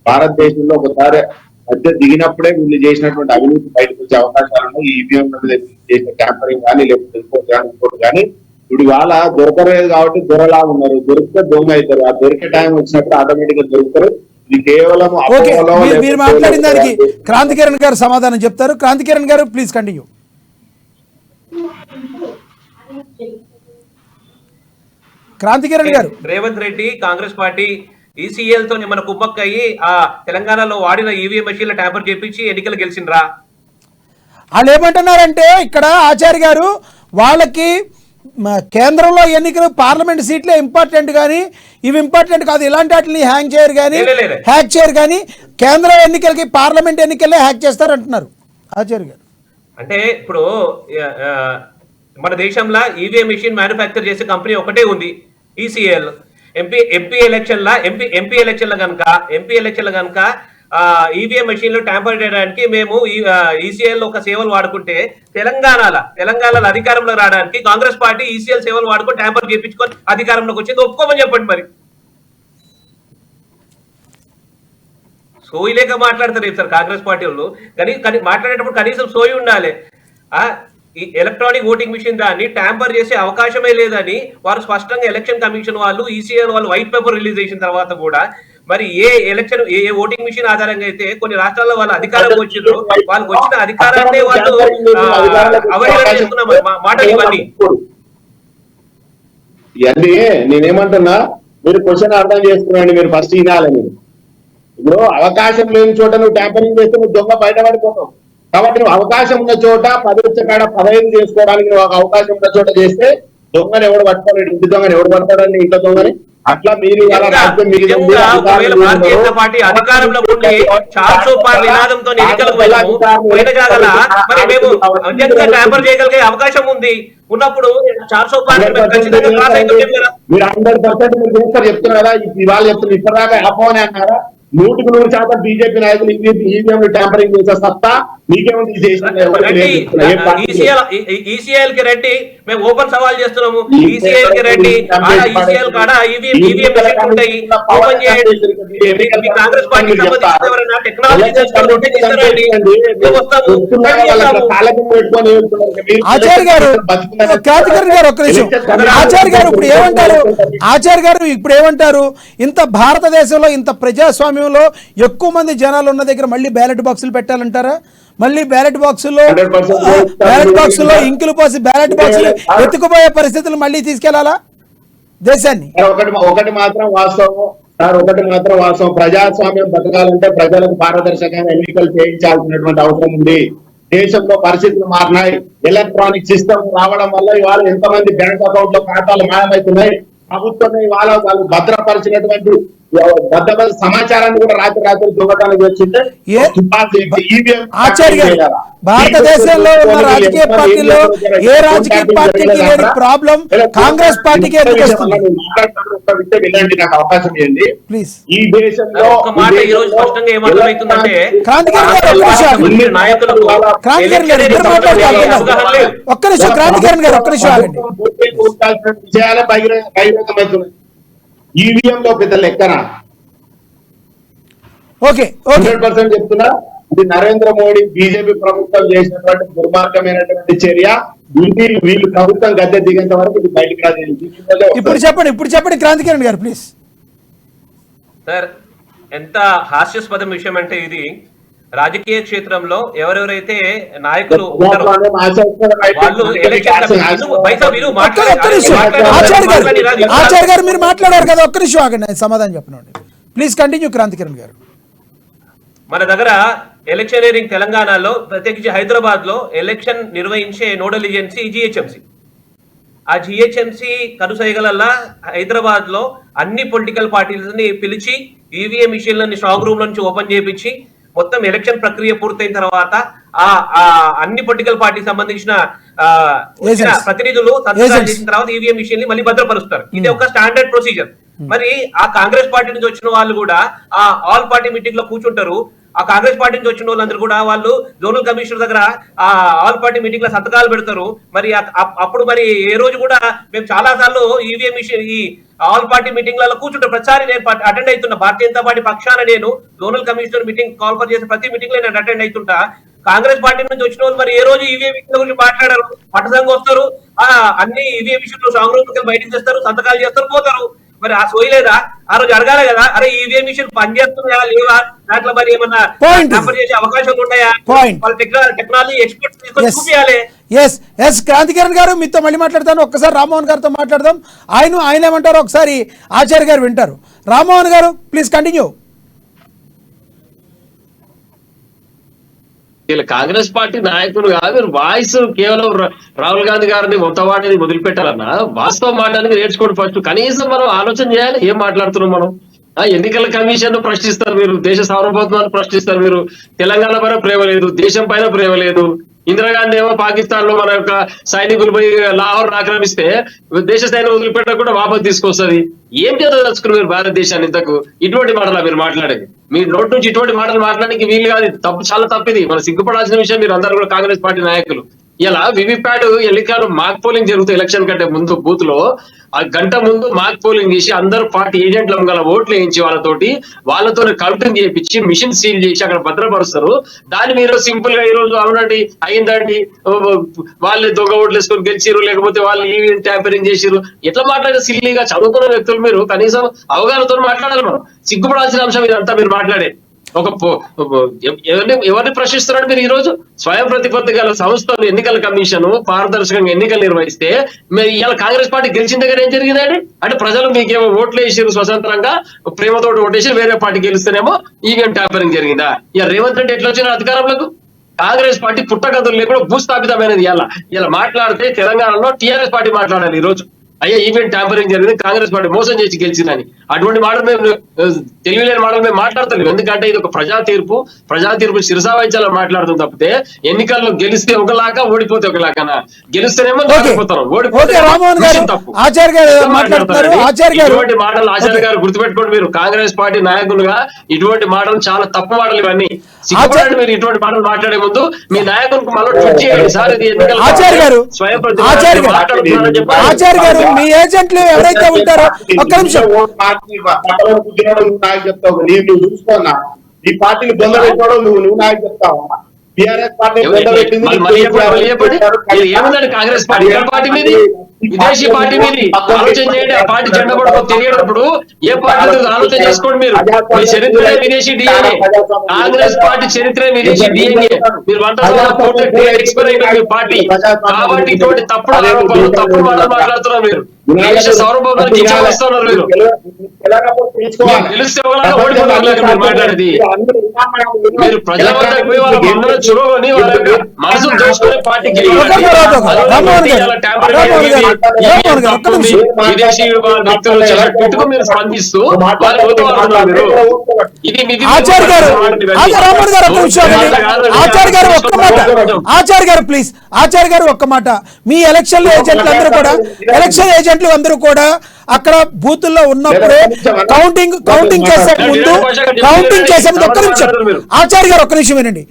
భారతదేశంలో ఒకసారి మధ్య దిగినప్పుడే వీళ్ళు చేసినటువంటి అవినీతి బయటకు వచ్చే అవకాశాలు ఉన్నాయి. ఈవీఎం చేసిన ట్యాంపరింగ్ కానీ లేకపోతే ఇంకోటి కానీ ఇప్పుడు వాళ్ళ దొరకలేదు కాబట్టి దొరలా ఉన్నారు. దొరికితే దొంగ అవుతారు. ఆ దొరికే టైం వచ్చినప్పుడు ఆటోమేటిక్ గా దొరుకుతారు. ఇది కేవలం మీరు మాట్లాడిన దానికి క్రాంతికిరణ్ గారు సమాధానం చెప్తారు. క్రాంతికిరణ్ గారు ప్లీజ్ కంటిన్యూ. క్రాంతికిరణ్ గారు, Revanth Reddy Congress party ECL తో మన కుమ్మక్క అయ్యి ఆ తెలంగాణలో వాడిన ఈవీఎం మెషిన్ల ట్యాంపర్ చేపించి ఎన్నికలు గెలిచిండ్రా? వాళ్ళు ఏమంటున్నారంటే ఇక్కడ ఆచార్య గారు, వాళ్ళకి కేంద్రంలో ఎన్నికలు పార్లమెంట్ సీట్లే ఇంపార్టెంట్ కానీ ఇవి ఇంపార్టెంట్ కాదు, ఇలాంటి వాటిని హ్యాక్ చేయరు కానీ కేంద్ర ఎన్నికలకి పార్లమెంట్ ఎన్నికలే హ్యాక్ చేస్తారు అంటున్నారు ఆచార్య గారు. అంటే ఇప్పుడు మన దేశంలో ఈవీఎం మెషిన్ మ్యానుఫ్యాక్చర్ చేసే కంపెనీ ఒకటే ఉంది, ఈసీఎల్. ఎంపీ ఎలక్షన్ల కనుక ఈవీఎం మెషిన్లు ట్యాంపర్ చేయడానికి మేము ఈసీఎల్ ఒక సేవలు వాడుకుంటే తెలంగాణలో అధికారంలో రావడానికి కాంగ్రెస్ పార్టీ ఈసీఎల్ సేవలు వాడుకొని ట్యాంపర్ చేయించుకొని అధికారంలోకి వచ్చింది. ఒప్పుకోమని చెప్పండి. మరి సోయి లేక మాట్లాడతారు సార్ కాంగ్రెస్ పార్టీ వాళ్ళు. కానీ మాట్లాడేటప్పుడు కనీసం సోయి ఉండాలి. ఈ ఎలక్ట్రానిక్ ఓటింగ్ మిషన్ దాన్ని ట్యాంపర్ చేసే అవకాశమే లేదని వారు స్పష్టంగా ఎలక్షన్ కమిషన్ వాళ్ళు ఈసీఎల్ వాళ్ళు వైట్ పేపర్ రిలీజ్ చేసిన తర్వాత కూడా మరి ఏ ఓటింగ్ మిషన్ ఆధారంగా అయితే కొన్ని రాష్ట్రాల్లో వాళ్ళు అధికారం వచ్చిండ్రు, వాళ్ళకి వచ్చిన అధికారాన్ని వాళ్ళు అవహేళన చేస్తున్న మాటలు ఇవన్నీ. ఇవన్నీ నేనేమంటున్నా, మీరు క్వశ్చన్ అర్థం చేసుకున్నాండి. మీరు ఫస్ట్ వినాలి. మీరు ఇప్పుడు అవకాశం లేని చోట నువ్వు ట్యాంపరింగ్ చేస్తే నువ్వు దొంగ బయటపడిపోతావు. కాబట్టి నువ్వు అవకాశం ఉన్న చోట 10 కాడ 15 చేసుకోవడానికి నువ్వు ఒక అవకాశం ఉన్న చోట చేస్తే దొంగని ఎవడు పట్టుకోలేడు. ఇంటి దొంగని ఎవడు పట్టుకోవడానికి ఇంట్లో దొంగని అట్లా మీరు భారతీయ జనతా పార్టీ అధికారంలో ఉండి నినాదంతో ఎన్నికలకు వెళ్ళాము. మరి మేము ట్యాంపర్ చేయగలిగే అవకాశం ఉంది ఉన్నప్పుడు 400 ఖచ్చితంగా క్రాస్ అవుతుంది కదా. మీరు 100% మీరు చేస్తారు చెప్తున్నారా? ఇవాళ చెప్తున్నారు, ఇప్పటిదాకా ఆపోనే అన్నారా? 100% బీజేపీ నాయకులు ఈవీఎం ట్యాంపరింగ్ చేసే సత్తా మీకేముంది? ఈసీఎల్ కి రండి, మేము ఓపెన్ సవాల్ చేస్తున్నాము. ఈసీఎల్ కి రండి, ఈసీఎల్ కాడ ఈవీఎం మెషిన్ ఉంటాయి, ఓపెన్ చేయండి. కాంగ్రెస్ పార్టీకి సంబంధించిన ఎవరైనా టెక్నాలజీ ఆచార్య గారు, క్రాంతికిరణ్ గారు ఒక్క నిమిషం. ఆచార్య గారు ఇప్పుడు ఏమంటారు? ఆచార్య గారు ఇప్పుడు ఏమంటారు? ఇంత భారతదేశంలో ఇంత ప్రజాస్వామ్యంలో ఎక్కువ మంది జనాలు ఉన్న దగ్గర మళ్ళీ బ్యాలెట్ బాక్సులు పెట్టాలంటారా? మళ్ళీ బ్యాలెట్ బాక్సుల్లో ఇంకులు పోసి బ్యాలెట్ బాక్సులు ఎత్తుకుపోయే పరిస్థితులు మళ్ళీ తీసుకెళ్లాలా దేశాన్ని? ఒకటి మాత్రం వాస్తవం సార్, ఒకటి మాత్రం వాస్తవం. ప్రజాస్వామ్యం బతకాలంటే ప్రజలకు పారదర్శకంగా ఎన్నికలు చేయించాల్సినటువంటి అవసరం ఉంది. దేశంలో పరిస్థితులు మారినాయి. ఎలక్ట్రానిక్ సిస్టమ్ రావడం వల్ల ఇవాళ ఎంతమంది బ్యాంక్ అకౌంట్ లో ఖాతాలు మాయమవుతున్నాయి. ప్రభుత్వమే ఇవాళ వాళ్ళు భద్రపరిచినటువంటి సమాచారాన్ని కూడా రాత్రి దొంగతనం చేస్తుంటే ఆచార్య గారు, భారతదేశంలో ఉన్న రాజకీయ పార్టీలో ఏ రాజకీయ పార్టీకి లేని ప్రాబ్లం కాంగ్రెస్ పార్టీకి ఎందుకు వస్తుంది? నాకు అవకాశం ఇవ్వండి ప్లీజ్. ఈ దేశంలో ఒక మాట ఈ రోజు స్పష్టంగా ఏమర్థమవుతుందంటే క్రాంతికిరణ్ గారు ఒక్క నిమిషం, క్రాంతికిరణ్ గారు ఒక్క నిమిషం ఆగండి. విషయాలే బహిరంగమవుతున్నాయి. ఈవీఎం లో పెద్ద లెక్కన ఓకే ఓకే 100% చెప్తున్నా. ఇది నరేంద్ర మోడీ బీజేపీ ప్రభుత్వం చేసినటువంటి దుర్మార్గమైనటువంటి చర్య. వీళ్ళు ప్రభుత్వం గద్దె దిగేంత వరకు ఇది బయటకు రాదు. ఇప్పుడు చెప్పండి క్రాంతికిరణ్ గారు ప్లీజ్. సార్ ఎంత హాస్యాస్పదం విషయం అంటే ఇది రాజకీయ క్షేత్రంలో ఎవరెవరైతే నాయకులు ఉంటారో వాళ్ళు ఆచార్య గారు మీరు మాట్లాడారు కదా, ఒక్క నిమిషం ఆగండి, సమాధానం చెప్పండి ప్లీజ్. కంటిన్యూ క్రాంతికిరణ్ గారు. మన దగ్గర ఎలక్షనీరింగ్ తెలంగాణలో ప్రత్యేకించి హైదరాబాద్ లో ఎలక్షన్ నిర్వహించే నోడల్ ఏజెన్సీ జిహెచ్ఎంసీ. ఆ జిహెచ్ఎంసీ కనుసైగలల్లా హైదరాబాద్ లో అన్ని పొలిటికల్ పార్టీస్ ని పిలిచి ఈవీఎం మిషన్లని స్ట్రాంగ్ రూమ్ నుంచి ఓపెన్ చేయించి మొత్తం ఎలక్షన్ ప్రక్రియ పూర్తయిన తర్వాత ఆ అన్ని పొలిటికల్ పార్టీ సంబంధించిన ప్రతినిధులు సంతకాలు చేసిన తర్వాత ఈవీఎం మిషన్ ని మళ్ళీ భద్రపరుస్తారు. ఇది ఒక స్టాండర్డ్ ప్రొసీజర్. మరి ఆ కాంగ్రెస్ పార్టీ నుంచి వచ్చిన వాళ్ళు కూడా ఆ ఆల్ పార్టీ మీటింగ్ లో కూర్చుంటారు. ఆ కాంగ్రెస్ పార్టీ నుంచి వచ్చిన వాళ్ళందరూ కూడా వాళ్ళు జోనల్ కమిషనర్ దగ్గర ఆ ఆల్ పార్టీ మీటింగ్ లో సంతకాలు పెడతారు. మరి అప్పుడు మరి ఏ రోజు కూడా మేము చాలా సార్లు ఈవీఎం మిషన్ ఈ ఆల్ పార్టీ మీటింగ్లలో కూర్చుంటే ప్రతిసారి నేను అటెండ్ అవుతున్నా. భారతీయ జనతా పార్టీ పక్షాన నేను జోనల్ కమిషనర్ మీటింగ్ కాల్ చేసే ప్రతి మీటింగ్ లో నేను అటెండ్ అవుతుంటా. కాంగ్రెస్ పార్టీ నుంచి వచ్చిన వాళ్ళు మరి ఏ రోజు ఈవీఎం మిషన్ గురించి మాట్లాడారు. పట్టసంగా వస్తారు, అన్ని ఈవీఎం మిషన్లు స్ట్రాంగ్ రూమ్ బయటకు చేస్తారు, సంతకాలు చేస్తారు, పోతారు. మరి ఆ సోయి లేదా? ఆ రోజు అడగాలి కదా, అరే ఈవీఎం మిషన్ పనిచేస్తున్నాయా లేవా, దాంట్లో మరి ఏమన్నా చేసే అవకాశాలు ఉన్నాయా, వాళ్ళ టెక్నాలజీ ఎక్స్పర్ట్స్ తీసుకొని చూపించాలి. ఎస్ క్రాంతికిరణ్ గారు మీతో మళ్ళీ మాట్లాడతాను. ఒక్కసారి రామ్మోహన్ గారితో మాట్లాడదాం. ఆయన ఏమంటారో ఒకసారి ఆచార్య గారు వింటారు. రామ్మోహన్ గారు ప్లీజ్ కంటిన్యూ. వీళ్ళ కాంగ్రెస్ పార్టీ నాయకులు కాదు, మీరు వాయిస్ కేవలం రాహుల్ గాంధీ గారిని మొత్తవాడిని వదిలిపెట్టాలన్నా వాస్తవం మాట్లాడానికి నేర్చుకోండి. ఫస్ట్ కనీసం మనం ఆలోచన చేయాలి, ఏం మాట్లాడుతున్నాం మనం. ఎన్నికల కమిషన్ ప్రశ్నిస్తారు మీరు, దేశ సార్వభౌమాన్ని ప్రశ్నిస్తారు మీరు, తెలంగాణ పైన ప్రేమ లేదు, దేశం పైన ప్రేమ లేదు. ఇందిరాగాంధీ ఏమో పాకిస్తాన్ లో మన యొక్క సైనికులు పోయి లాహోర్ ఆక్రమిస్తే దేశ సైన్యం వదిలిపెట్టకుండా వాపసు తీసుకొస్తుంది. ఏం తెలుసుకున్నారు మీరు భారతదేశాన్ని? ఇంతకు ఇటువంటి మాటలా మీరు మాట్లాడేది? మీ నోటి నుంచి ఇటువంటి మాటలు మాట్లాడడానికి వీలు కాదు. తప్పు, చాలా తప్పిది. మనం సిగ్గుపడాల్సిన విషయం. మీరు అందరూ కూడా కాంగ్రెస్ పార్టీ నాయకులు ఇలా వివిప్యాట్ ఎన్నికలు మాక్ పోలింగ్ జరుగుతాయి. ఎలక్షన్ కంటే ముందు బూత్ లో ఆ గంట ముందు మాక్ పోలింగ్ చేసి అందరూ పార్టీ ఏజెంట్ల గల ఓట్లు వేయించి వాళ్ళతో కౌంటింగ్ చేయించి మిషన్ సీల్ చేసి అక్కడ భద్రపరుస్తారు. దాన్ని మీరు సింపుల్ గా ఈ రోజు అవునండి అయిందండి, వాళ్ళు దొంగ ఓట్లు వేసుకొని గెలిచిరు, లేకపోతే వాళ్ళు ఈవీఎం ట్యాంపరింగ్ చేసిరు, ఎట్లా మాట్లాడే సిల్లీగా చదువుకున్న వ్యక్తులు మీరు కనీసం అవగాహనతో మాట్లాడాలి. మనం సిగ్గుపడాల్సిన అంశం ఇదంతా మీరు మాట్లాడే. ఎవరిని ప్రశ్నిస్తున్నాడు మీరు? ఈ రోజు స్వయం ప్రతిపత్తి గల సంస్థలు ఎన్నికల కమిషన్ పారదర్శకంగా ఎన్నికలు నిర్వహిస్తే మరి ఇవాళ కాంగ్రెస్ పార్టీ గెలిచిన దగ్గర ఏం జరిగిందండి? అంటే ప్రజలు మీకేమో ఓట్లు వేసారు, స్వతంత్రంగా ప్రేమతో ఓటేసి వేరే పార్టీ గెలుస్తేనేమో ఈవీఎం ట్యాంపరింగ్ జరిగిందా? ఇక రేవంత్ రెడ్డి ఎట్లా వచ్చిన అధికారంలోకి? కాంగ్రెస్ పార్టీ పుట్టగతులు లేకుండా భూస్థాపితమైనది. ఇలా మాట్లాడితే తెలంగాణలో టీఆర్ఎస్ పార్టీ మాట్లాడాలి ఈ రోజు. అయ్యా ఈవెంట్ ట్యాంపరింగ్ జరిగింది, కాంగ్రెస్ పార్టీ మోసం చేసి గెలిచిందని. అటువంటి మాటలు మేము తెలియలేని మాటలు మేము మాట్లాడతాం. ఎందుకంటే ఇది ఒక ప్రజా తీర్పు శిరసావహించాలని మాట్లాడుతాం తప్పితే ఎన్నికల్లో గెలిస్తే ఒకలాగా ఓడిపోతే ఒకలాగా. గెలిస్తేనేమో ఓడిపోతాం, ఓడిపోతే తప్పు. ఇటువంటి మాటలు ఆచార్య గారు గుర్తుపెట్టుకోండి. మీరు కాంగ్రెస్ పార్టీ నాయకులుగా ఇటువంటి మాటలు చాలా తప్పు మాటలు ఇవన్నీ. సిగ్గుపడండి మీరు ఇటువంటి మాటలు మాట్లాడే ముందు. మీ నాయకులకు మళ్ళీ ట్వీట్ చేయండి, సార్ ఇది స్వయం ప్రతిపత్తి మీ ఏజెంట్లు ఎవరైతే ఉంటారో. ఒక్క నిమిషం నాకు చెప్తావు, నేను చూసుకున్నా ఈ పార్టీని బొంద పెట్టడం నువ్వు నాకు చెప్తావా? టీఆర్ఎస్ పార్టీ ఏముందండి? కాంగ్రెస్ పార్టీ మీద విదేశీ పార్టీ మీద ఆలోచన చేయండి. ఆ పార్టీ జెండా పడుకో తెలియనప్పుడు ఏ పార్టీ ఆలోచన చేసుకోండి. మీరు మీ చరిత్ర విదేశీ డిఎన్ఏ, కాంగ్రెస్ పార్టీ చరిత్ర విదేశీ డిఎన్ఏ. మీరు ఎక్స్పైర్ అయిన మీ పార్టీ కాబట్టి ఇటువంటి తప్పుడు ఆరోపణలు, తప్పుడు మాటలు మాట్లాడుతున్నారు. మీరు దేశ సార్వభౌమాన్ని కించపరుస్తున్నారు. మీరు గెలిస్తే ఓడిపోతున్నారు. మీరు మాట్లాడేది మీరు ప్రజల వద్దకు పోయి వాళ్ళ బంధువుల చురువుని వాళ్ళ మనసును దోచుకునే పార్టీకి విదేశీ వ్యక్తులు పెట్టుకు మీరు స్పందిస్తూ ఆచార్య గారు ఒక్క మాట. మీ ఎలక్షన్ ఏజెంట్లు అందరూ కూడా అక్కడ బూతుల్లో ఉన్నప్పుడు కౌంటింగ్ చేసే ముందు ఒక్క నిమిషం ఆచార్య గారు ఒక్క నిమిషం వినండి.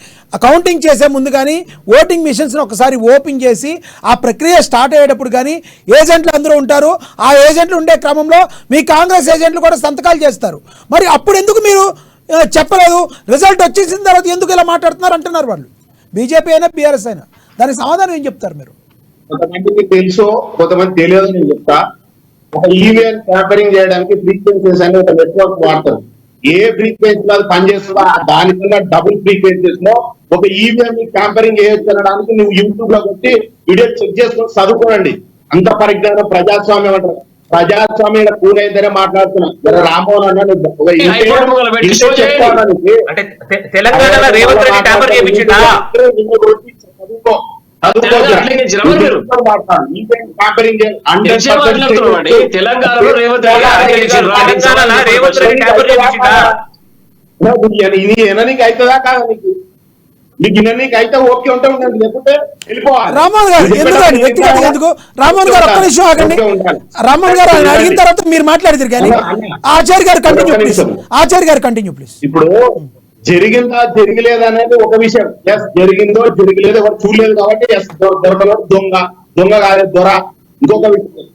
కౌంటింగ్ చేసే ముందు కానీ ఓటింగ్ మిషన్స్ని ఒకసారి ఓపెన్ చేసి ఆ ప్రక్రియ స్టార్ట్ అయ్యేటప్పుడు కానీ ఏజెంట్లు అందరూ ఉంటారు. ఆ ఏజెంట్లు ఉండే క్రమంలో మీ కాంగ్రెస్ ఏజెంట్లు కూడా సంతకాలు చేస్తారు. మరి అప్పుడు ఎందుకు మీరు చెప్పలేదు? రిజల్ట్ వచ్చేసిన తర్వాత ఎందుకు ఇలా మాట్లాడుతున్నారు అంటున్నారు వాళ్ళు, బీజేపీ అయినా బీఆర్ఎస్ అయినా. దానికి సమాధానం ఏం చెప్తారు మీరు? కొంతమందికి తెలుసు, కొంతమంది తెలియదు. నేను చెప్తా, ఒక ఈవీఎం ట్యాంపరింగ్ చేయడానికి ఫ్రీక్వెన్సీస్ అనే ఒక నెట్వర్క్ వాడతారు. ఏ ఫ్రీక్వెన్సీ అది పనిచేస్తుందో దానికన్నా డబుల్ ఫ్రీక్వెన్సీస్ లో ఒక ఈవీఎం ట్యాంపరింగ్ చేయొచ్చు అనడానికి నువ్వు యూట్యూబ్ లో కొట్టి వీడియో చెక్ చేసుకొని చదువుకోనండి. అంత పరిజ్ఞానం ప్రజాస్వామ్యం అంటారు. ప్రజాస్వామ్యం కూనైతేనే మాట్లాడుతున్నా. రామ్మోహన్ అన్న అంటే తెలంగాణలో రేవంత్ రెడ్డి ట్యాంపర్ చేయించిండా? చదువుకో. తెలంగాణలో రేవంత్ రెడ్డి ట్యాంపర్ చేయించిండా? నీకు అవుతుందా కాదా? నీకు నీకు అయితే ఓకే ఉంటే ఉండండి, లేకపోతే వెళ్ళిపోవాలి. రామ్మోహన్ గారు ఎందుకండి వ్యక్తిగతంగా ఎందుకు? రామ్మోహన్ గారు ఒక్క నిమిషం ఆగండి. రామ్మోహన్ గారు ఆయన అడిగిన తర్వాత మీరు మాట్లాడతారు కానీ ఆచార్య గారు కంటిన్యూ ప్లీజ్. ఆచార్య గారు కంటిన్యూ ప్లీజ్. ఇప్పుడు జరిగిందా జరగలేదు అనేది ఒక విషయం. ఎస్ జరిగిందో జరగలేదు ఎవరు చూడలేదు కాబట్టి ఎస్ దొరకలో దొంగ కాలేదు దొర. ఇంకొక విషయం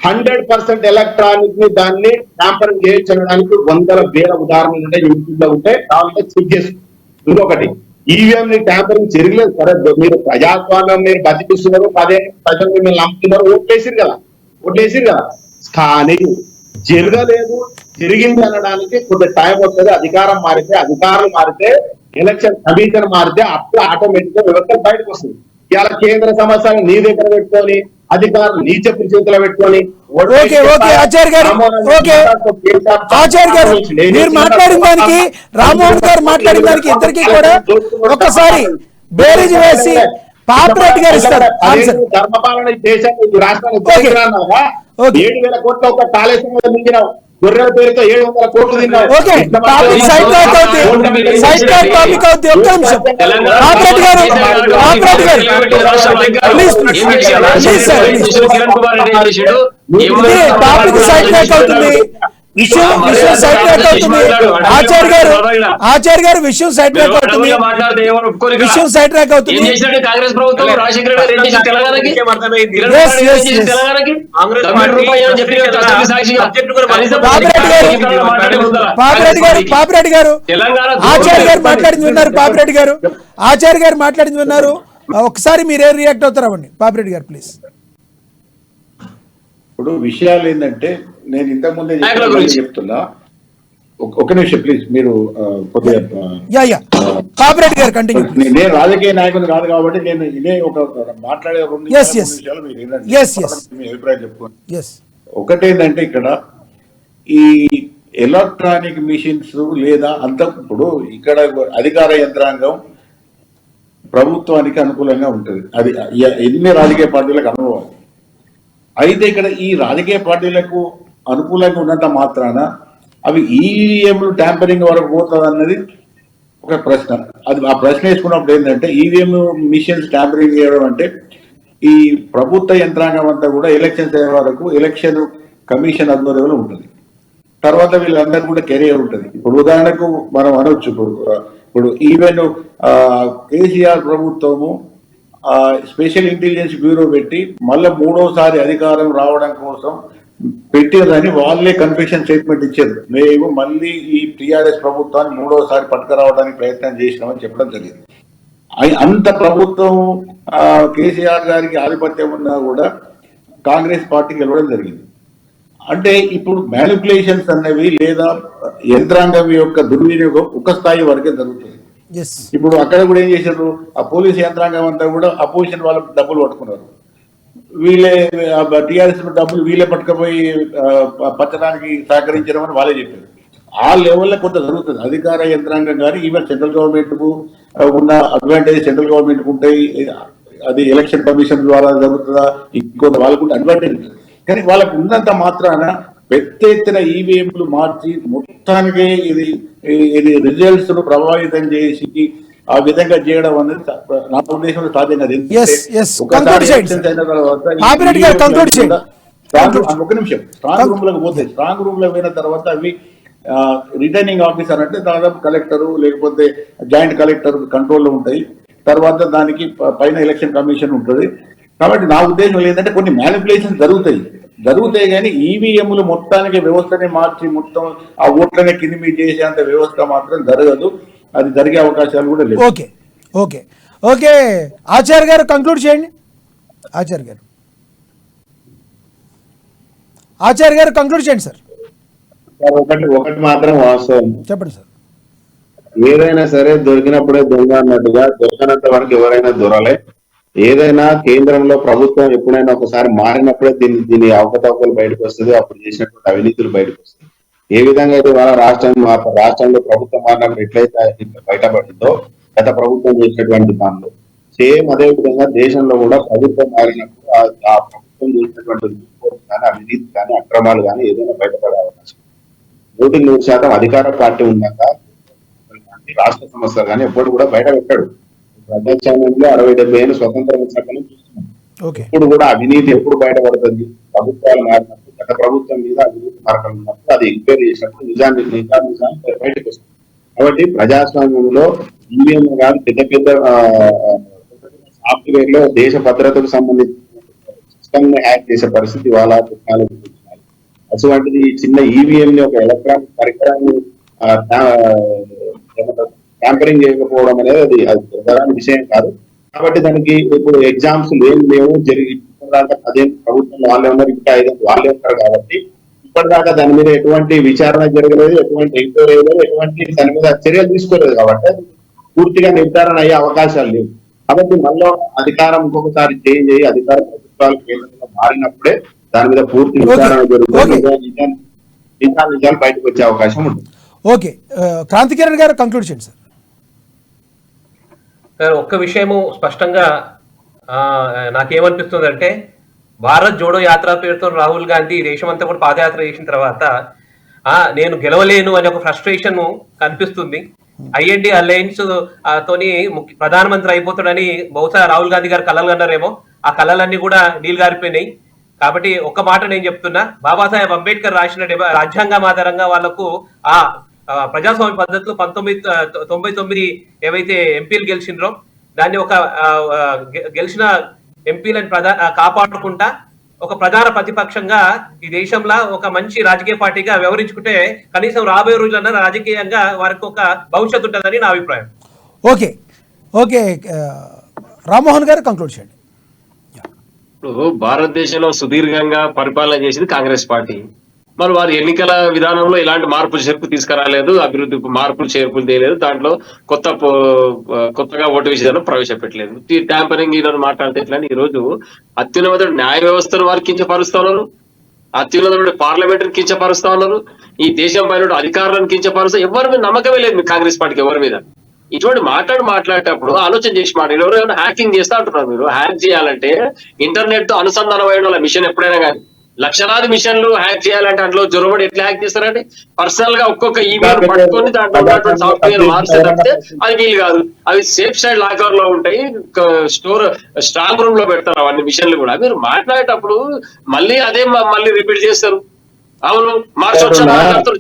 100% ఎలక్ట్రానిక్ ని దాన్ని ట్యాంపరింగ్ చేయడానికి వందల వేల ఉదాహరణలు ఉంటాయి, యూట్యూబ్ లో ఉంటాయి, కావాలంటే చెక్ చేసి. ఇంకొకటి ఈవీఎం ని ట్యాంపరింగ్ జరగలేదు సరే, మీరు ప్రజాస్వామ్యం మీరు బతికిస్తున్నారు, పదే ప్రజలు మిమ్మల్ని నమ్ముతున్నారు, ఓట్లేసిరు కదా. కానీ జరగలేదు జరిగింది అనడానికి కొంత టైం వస్తుంది. అధికారం మారితే, అధికారులు మారితే, ఎలక్షన్ కమిషన్ మారితే అప్పుడు ఆటోమేటిక్ గా వ్యవస్థ బయటకు వస్తుంది. ఇలా కేంద్ర సమస్యలు నీ దగ్గర పెట్టుకొని, అధికారులు నీ చెప్పు చేతిలో పెట్టుకొని ఆచార్య గారు మీరు మాట్లాడిన దానికి, రామ్మోహన్ గారు మాట్లాడిన దానికి ఇద్దరికి కూడా ఒకసారి బేరీజ్ వేసి పాపరెడ్డి గారు ఇస్తారు ఆన్సర్. ధర్మపాలన దేశాన్ని రాష్ట్రాన్ని 7,000 కోట్ల ఒక కాళేశ్వరం మించినావు, గొర్రెల పేరుతో 700 కోట్లు తిన్నావు. ఆచార్య గారు విషయం సైడ్ ట్రాక్ అవుతుంది. విషయం సైడ్ ట్రాక్ అవుతుంది. కాంగ్రెస్ ప్రభుత్వం రాజశేఖర రెడ్డి పాపిరెడ్డి గారు ఆచార్య గారు మాట్లాడింది విన్నారు. ఆచార్య గారు మాట్లాడింది విన్నారు. ఒకసారి మీరే రియాక్ట్ అవుతారామండి పాపిరెడ్డి గారు ప్లీజ్. ఇప్పుడు విషయాలు ఏంటంటే నేను ఇంతకుముందే చెప్తున్నా, ఒక నిమిషం ప్లీజ్ మీరు కొద్దిగా. పాపిరెడ్డి గారు కంటిన్యూ. నేను రాజకీయ నాయకుడు కాదు కాబట్టి నేను ఇదే ఒక మాట్లాడే 2 నిమిషాలు మీరు మీ అభిప్రాయం చెప్పుకోండి. ఒకటేంటంటే ఇక్కడ ఈ ఎలక్ట్రానిక్ మిషన్స్ లేదా ఇప్పుడు ఇక్కడ అధికార యంత్రాంగం ప్రభుత్వానికి అనుకూలంగా ఉంటుంది. అది ఎన్ని రాజకీయ పార్టీలకు అనుభవం. అయితే ఇక్కడ ఈ రాజకీయ పార్టీలకు అనుకూలంగా ఉన్నంత మాత్రాన అవి ఈవీఎంలు ట్యాంపరింగ్ వరకు పోతుంది అన్నది ఒక ప్రశ్న. అది ఆ ప్రశ్న వేసుకున్నప్పుడు ఏంటంటే ఈవీఎం మిషన్స్ ట్యాంపరింగ్ చేయడం అంటే ఈ ప్రభుత్వ యంత్రాంగం అంతా కూడా ఎలక్షన్స్ అయ్యే వరకు ఎలక్షన్ కమిషన్ ఆధ్వర్యంలో ఉంటుంది. తర్వాత వీళ్ళందరూ కూడా కెరియర్ ఉంటుంది. ఇప్పుడు ఉదాహరణకు మనం అనొచ్చు, ఇప్పుడు ఈవెన్ కేసీఆర్ ప్రభుత్వము స్పెషల్ ఇంటెలిజెన్స్ బ్యూరో పెట్టి మళ్ళీ 3వ అధికారం రావడం కోసం పెట్టేదని వాళ్ళే కన్ఫెషన్ స్టేట్మెంట్ ఇచ్చారు. మేము మళ్ళీ ఈ టీఆర్ఎస్ ప్రభుత్వాన్ని 3వ పట్టుకురావడానికి ప్రయత్నం చేసినామని చెప్పడం జరిగింది. అంత ప్రభుత్వం కేసీఆర్ గారికి ఆధిపత్యం ఉన్నా కూడా కాంగ్రెస్ పార్టీకి గెలవడం జరిగింది. అంటే ఇప్పుడు మ్యానిపులేషన్స్ అనేవి లేదా యంత్రాంగం యొక్క దుర్వినియోగం ఒక స్థాయి వరకే జరుగుతుంది. ఇప్పుడు అక్కడ కూడా ఏం చేశారు, ఆ పోలీస్ యంత్రాంగం అంతా కూడా అపోజిషన్ వాళ్ళకి డబ్బులు పట్టుకున్నారు. వీళ్ళే టీఆర్ఎస్ డబ్బులు వీళ్ళే పట్టుకుపోయి పట్టడానికి సహకరించడం అని వాళ్ళే చెప్పారు. ఆ లెవెల్లో కొంత జరుగుతుంది. అధికార యంత్రాంగం కానీ ఈవెన్ సెంట్రల్ గవర్నమెంట్ కు ఉన్న అడ్వాంటేజ్ సెంట్రల్ గవర్నమెంట్ ఉంటాయి, అది ఎలక్షన్ కమిషన్ ద్వారా జరుగుతుందా, ఇంకొంత వాళ్ళకు అడ్వాంటేజ్ ఉంటుంది. కానీ వాళ్ళకు ఉన్నంత మాత్రాన పెద్ద ఎత్తున ఈవీఎంలు మార్చి మొత్తానికి ఇది రిజల్ట్స్ ను ప్రభావితం చేసి ఆ విధంగా చేయడం అనేది నా ఉద్దేశంలో సాధ్యం కాదు. ఒక నిమిషం, స్ట్రాంగ్ రూమ్ లకు పోతాయి. స్ట్రాంగ్ రూమ్ లో పోయిన తర్వాత అవి రిటర్నింగ్ ఆఫీసర్ అంటే దాదాపు కలెక్టరు లేకపోతే జాయింట్ కలెక్టర్ కంట్రోల్లో ఉంటాయి. తర్వాత దానికి పైన ఎలక్షన్ కమిషన్ ఉంటుంది. కాబట్టి నా ఉద్దేశం ఏంటంటే కొన్ని మ్యానిపులేషన్స్ జరుగుతాయి కానీ ఈవీఎంలు మొత్తానికి వ్యవస్థని మార్చి మొత్తం ఆ ఓట్లనే కింది చేసేంత వ్యవస్థ మాత్రం జరగదు. అది జరిగే అవకాశాలు కూడా లేవు. ఓకే ఓకే ఓకే ఆచార్య గారు కంక్లూడ్ చేయండి. ఆచార్య గారు కంక్లూడ్ చేయండి సార్. ఒకటి మాత్రం వాస్తవం, చెప్పండి సార్. ఏదైనా సరే దొరికినప్పుడే దొంగ అన్నట్టుగా దొరకనంత వరకు ఎవరైనా దొరలే. ఏదైనా కేంద్రంలో ప్రభుత్వం ఎప్పుడైనా ఒకసారి మారినప్పుడే దీని అవకతవకలు బయటకు వస్తుంది, అప్పుడు చేసినటువంటి అవినీతులు బయటకు వస్తాయి. ఏ విధంగా అయితే వాళ్ళ రాష్ట్రంలో ప్రభుత్వం మారినప్పుడు ఎట్లయితే బయటపడిందో గత ప్రభుత్వం చేసినటువంటి పనులు, సేమ్ అదే విధంగా దేశంలో కూడా ప్రభుత్వం మారినప్పుడు ఆ ప్రభుత్వం చేసినటువంటి కానీ అవినీతి కానీ అక్రమాలు కానీ ఏదైనా బయటపడే అవకాశం 100% అధికార పార్టీ ఉన్నాక రాష్ట్ర సంస్థలు కానీ ఎప్పుడు కూడా బయట పెట్టాడు. ప్రజాస్వామ్యంలో 60-70 ఏళ్ళు స్వతంత్రం వచ్చాకనే చూస్తున్నాం. ఇప్పుడు కూడా అవినీతి ఎప్పుడు బయటపడుతుంది? ప్రభుత్వాలు మారినప్పుడు, గత ప్రభుత్వం మీద అవినీతి మార్గం ఉన్నప్పుడు అది ఎంక్వైరీ చేసినప్పుడు నిజాన్ని బయటకు వస్తుంది. కాబట్టి ప్రజాస్వామ్యంలో ఈవీఎం కాదు పెద్ద సాఫ్ట్వేర్ లో దేశ భద్రతకు సంబంధించిన సిస్టమ్ ని హ్యాక్ చేసే పరిస్థితి వాళ్ళ టెక్నాలజీ. అటువంటిది చిన్న ఈవీఎం ని ఒక ఎలక్ట్రానిక్ పరికరాన్ని ట్యాంపరింగ్ చేయకపోవడం అనేది అది ప్రధాన విషయం కాదు. కాబట్టి దానికి ఇప్పుడు ఎగ్జామ్స్ లేవు జరిగి ఇప్పటిదాకా 10 ప్రభుత్వం వాళ్ళే ఉన్నారు, ఇంకా 5 వాళ్ళే ఉంటారు. కాబట్టి ఇప్పటిదాకా దాని మీద ఎటువంటి విచారణ జరగలేదు, ఎటువంటి ఎంక్వైరీ లేదు, ఎటువంటి దాని మీద చర్యలు తీసుకోలేదు. కాబట్టి పూర్తిగా నిర్ధారణ అయ్యే అవకాశాలు లేవు. కాబట్టి మళ్ళీ అధికారం ఇంకొకసారి చేంజ్ అయ్యి అధికార ప్రభుత్వాలు కేంద్రంలో మారినప్పుడే దాని మీద పూర్తి విచారణ జరుగుతుంది, నిజాలు బయటకు వచ్చే అవకాశం ఉంటుంది. ఓకే క్రాంతికిరణ్ గారు కంక్లూడ్ చేయండి సార్. ఒక్క విషయము స్పష్టంగా నాకేమనిపిస్తుంది అంటే, భారత్ జోడో యాత్ర పేరుతో రాహుల్ గాంధీ దేశమంతా కూడా పాదయాత్ర చేసిన తర్వాత నేను గెలవలేను అనే ఒక ఫ్రస్ట్రేషన్ కనిపిస్తుంది. ఐఎన్డి అలయన్స్ తోని ప్రధానమంత్రి అయిపోతాడని బహుశా రాహుల్ గాంధీ గారు కలలు కన్నారేమో. ఆ కళలన్నీ కూడా నీళ్ళు గారిపోయినాయి. కాబట్టి ఒక్క మాట నేను చెప్తున్నా, బాబాసాహెబ్ అంబేద్కర్ రాసిన రాజ్యాంగం ఆధారంగా వాళ్లకు ఆ ప్రజాస్వామ్య పద్ధతిలో 1999 ఏవైతే ఎంపీలు గెలిచిండ్రో దాన్ని ఒక గెలిచిన ఎంపీలను కాపాడుకుంటా ఒక ప్రధాన ప్రతిపక్షంగా ఈ దేశంలో ఒక మంచి రాజకీయ పార్టీగా వ్యవహరించుకుంటే కనీసం రాబోయే రోజులన్నా రాజకీయంగా వారికి ఒక భవిష్యత్తు ఉంటుందని నా అభిప్రాయం. ఓకే ఓకే రామ్మోహన్ గారు కంక్లూడ్ చేయండి. ఇప్పుడు భారతదేశంలో సుదీర్ఘంగా పరిపాలన చేసింది కాంగ్రెస్ పార్టీ. మరి వారు ఎన్నికల విధానంలో ఇలాంటి మార్పులు చేర్పు తీసుకురాలేదు, అభివృద్ధి మార్పులు చేర్పులు చేయలేదు, దాంట్లో కొత్తగా ఓటు విషయాలను ప్రవేశపెట్టలేదు. ట్యాంపరింగ్ ఈరోజు మాట్లాడితే ఎట్లా ఈ రోజు అత్యున్నత న్యాయ వ్యవస్థను వారు కించపరుస్తా ఉన్నారు, అత్యున్నత పార్లమెంట్ కించపరుస్తా ఉన్నారు, ఈ దేశం పైన అధికారులను కించపరుస్తా. ఎవరి మీద నమ్మకమే లేదు మీ కాంగ్రెస్ పార్టీకి ఎవరి మీద. ఇటువంటి మాట్లాడేటప్పుడు ఆలోచన చేసి ఎవరు ఏమైనా హ్యాకింగ్ చేస్తా అంటున్నారు. మీరు హ్యాక్ చేయాలంటే ఇంటర్నెట్ తో అనుసంధానం అయిన వాళ్ళ మిషన్ ఎప్పుడైనా కానీ లక్షలాది మిషన్లు హ్యాక్ చేయాలంటే అందులో జొరబడి ఎట్లా హ్యాక్ చేస్తారంటే పర్సనల్ గా ఒక్కొక్క ఈమెయిల్ పట్టుకొని దాంట్లో ఉన్నటువంటి సాఫ్ట్వేర్ మార్చి తప్పితే అది వీలు కాదు. అవి సేఫ్ సైడ్ లాకర్ లో ఉంటాయి, స్ట్రాంగ్ రూమ్ లో పెడతారు అవన్నీ మిషన్లు కూడా. మీరు మాట్లాడేటప్పుడు మళ్ళీ మళ్ళీ రిపీట్ చేస్తారు. అవును మార్చొచ్చు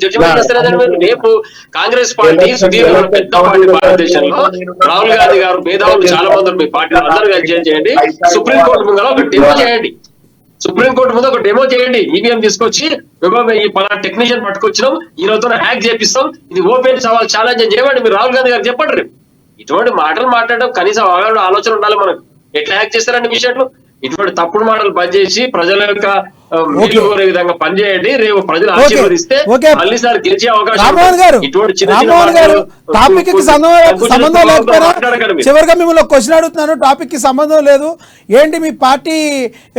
జడ్జిమెంట్ చేస్తారేదండి. రేపు కాంగ్రెస్ పార్టీ సుదీర్ఘ పెద్ద పార్టీ భారతదేశంలో, రాహుల్ గాంధీ గారు మేధావులు చాలా మంది మీ పార్టీ అందరూ కలిసి చేయండి, సుప్రీంకోర్టు ముందు ఒక డెమో చేయండి, సుప్రీంకోర్టు ముందు ఒక డెమో చేయండి. ఈవీఎం తీసుకొచ్చి ఈ పలానా టెక్నీషియన్ పట్టుకొచ్చినాం, ఈ రోజుతో హ్యాక్ చేపిస్తాం, ఇది ఓపెన్ సవాల్ ఛాలెంజ్ అని చేయమండి. మీరు రాహుల్ గాంధీ గారు చెప్పండి. రేపు ఇటువంటి మాటలు మాట్లాడడం కనీసం ఆలోచన ఉండాలి మనకు. ఎట్లా హ్యాక్ చేస్తారండి మిషన్లు? ఇటువంటి తప్పుడు మాటలు బంద్ చేసి ప్రజల యొక్క మేలు కోరే విధంగా పనిచేయండి. రేపు ప్రజలు ఆశీర్వదిస్తే మళ్ళీ సార్ గెలిచే అవకాశం. ఇటువంటి టాపిక్ కి సంబంధం లేకపోయినా చివరిగా మిమ్మల్ని క్వశ్చన్ అడుగుతున్నాను. టాపిక్ కి సంబంధం లేదు. ఏంటి మీ పార్టీ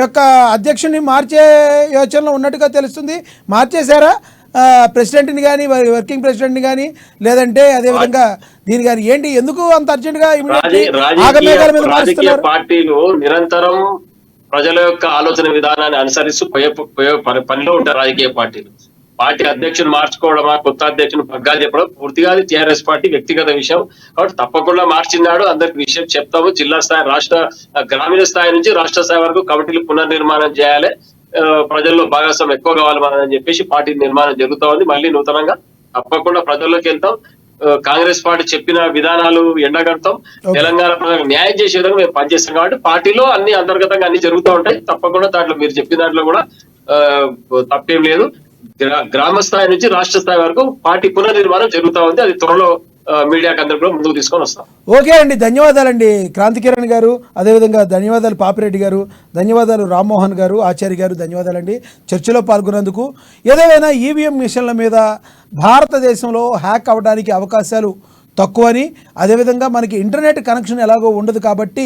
యొక్క అధ్యక్షుడిని మార్చే యోచనలో ఉన్నట్టుగా తెలుస్తుంది. మార్చేశారా ప్రెసిడెంట్ని కానీ, వర్కింగ్ ప్రెసిడెంట్ని కానీ, లేదంటే అదేవిధంగా దీని కానీ ఏంటి, ఎందుకు అంత అర్జెంట్ గా రాజకీయ పార్టీలు నిరంతరం ప్రజల యొక్క ఆలోచన విధానాన్ని అనుసరిస్తూ పనిలో ఉంటారు రాజకీయ పార్టీలు. పార్టీ అధ్యక్షుని మార్చుకోవడమా, కొత్త అధ్యక్షుని పగ్గాలు చెప్పడం పూర్తిగా అది టీఆర్ఎస్ పార్టీ వ్యక్తిగత విషయం. కాబట్టి తప్పకుండా మార్చినాడు, అందరికి విషయం చెప్తాము. జిల్లా స్థాయి, రాష్ట్ర గ్రామీణ స్థాయి నుంచి రాష్ట్ర స్థాయి వరకు కమిటీలు పునర్నిర్మాణం చేయాలి, ప్రజల్లో భాగస్వామ్యం ఎక్కువ కావాలి అని చెప్పేసి పార్టీ నిర్మాణం జరుగుతా ఉంది. మళ్ళీ నూతనంగా తప్పకుండా ప్రజల్లోకి వెళ్తాం. కాంగ్రెస్ పార్టీ చెప్పిన విధానాలు ఎండగడతాం. తెలంగాణ ప్రజలకు న్యాయం చేసే విధంగా మేము పనిచేస్తాం కాబట్టి పార్టీలో అన్ని అంతర్గతంగా అన్ని జరుగుతూ ఉంటాయి. తప్పకుండా దాంట్లో మీరు చెప్పిన దాంట్లో కూడా తప్పేం లేదు. గ్రామ స్థాయి నుంచి రాష్ట్ర స్థాయి వరకు పార్టీ పునర్నిర్మాణం జరుగుతూ ఉంది. అది త్వరలో మీడియాకి అందరూ కూడా ముందుకు తీసుకొని వస్తాం. ఓకే అండి, ధన్యవాదాలండి క్రాంతి కిరణ్ గారు, అదేవిధంగా ధన్యవాదాలు పాపిరెడ్డి గారు, ధన్యవాదాలు రామ్మోహన్ గారు, ఆచార్య గారు, ధన్యవాదాలండి చర్చలో పాల్గొన్నందుకు. ఏదేమైనా ఈవీఎం మిషన్ల మీద భారతదేశంలో హ్యాక్ అవ్వడానికి అవకాశాలు తక్కువని, అదేవిధంగా మనకి ఇంటర్నెట్ కనెక్షన్ ఎలాగో ఉండదు కాబట్టి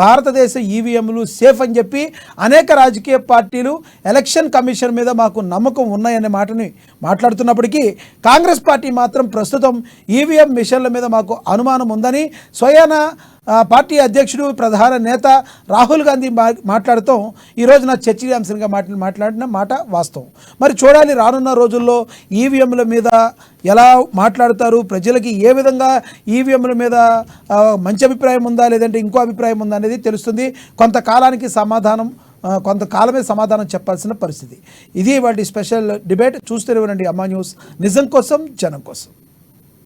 భారతదేశ ఈవీఎంలు సేఫ్ అని చెప్పి అనేక రాజకీయ పార్టీలు ఎలక్షన్ కమిషన్ మీద మాకు నమ్మకం ఉన్నాయనే మాటని మాట్లాడుతున్నప్పటికీ కాంగ్రెస్ పార్టీ మాత్రం ప్రస్తుతం ఈవీఎం మిషన్ల మీద మాకు అనుమానం ఉందని స్వయాన పార్టీ అధ్యక్షుడు ప్రధాన నేత రాహుల్ గాంధీ మాట్లాడుతూ ఈరోజు నా చర్చనీయాంశంగా మాట్లాడిన మాట వాస్తవం. మరి చూడాలి రానున్న రోజుల్లో ఈవీఎంల మీద ఎలా మాట్లాడతారు, ప్రజలకి ఏ విధంగా ఈవీఎంల మీద మంచి అభిప్రాయం ఉందా లేదంటే ఇంకో అభిప్రాయం ఉందా అనేది తెలుస్తుంది. కొంతకాలమే సమాధానం చెప్పాల్సిన పరిస్థితి. ఇది వాటి స్పెషల్ డిబేట్. చూస్తూనే ఉండండి అమ్మా న్యూస్, నిజం కోసం జనం కోసం.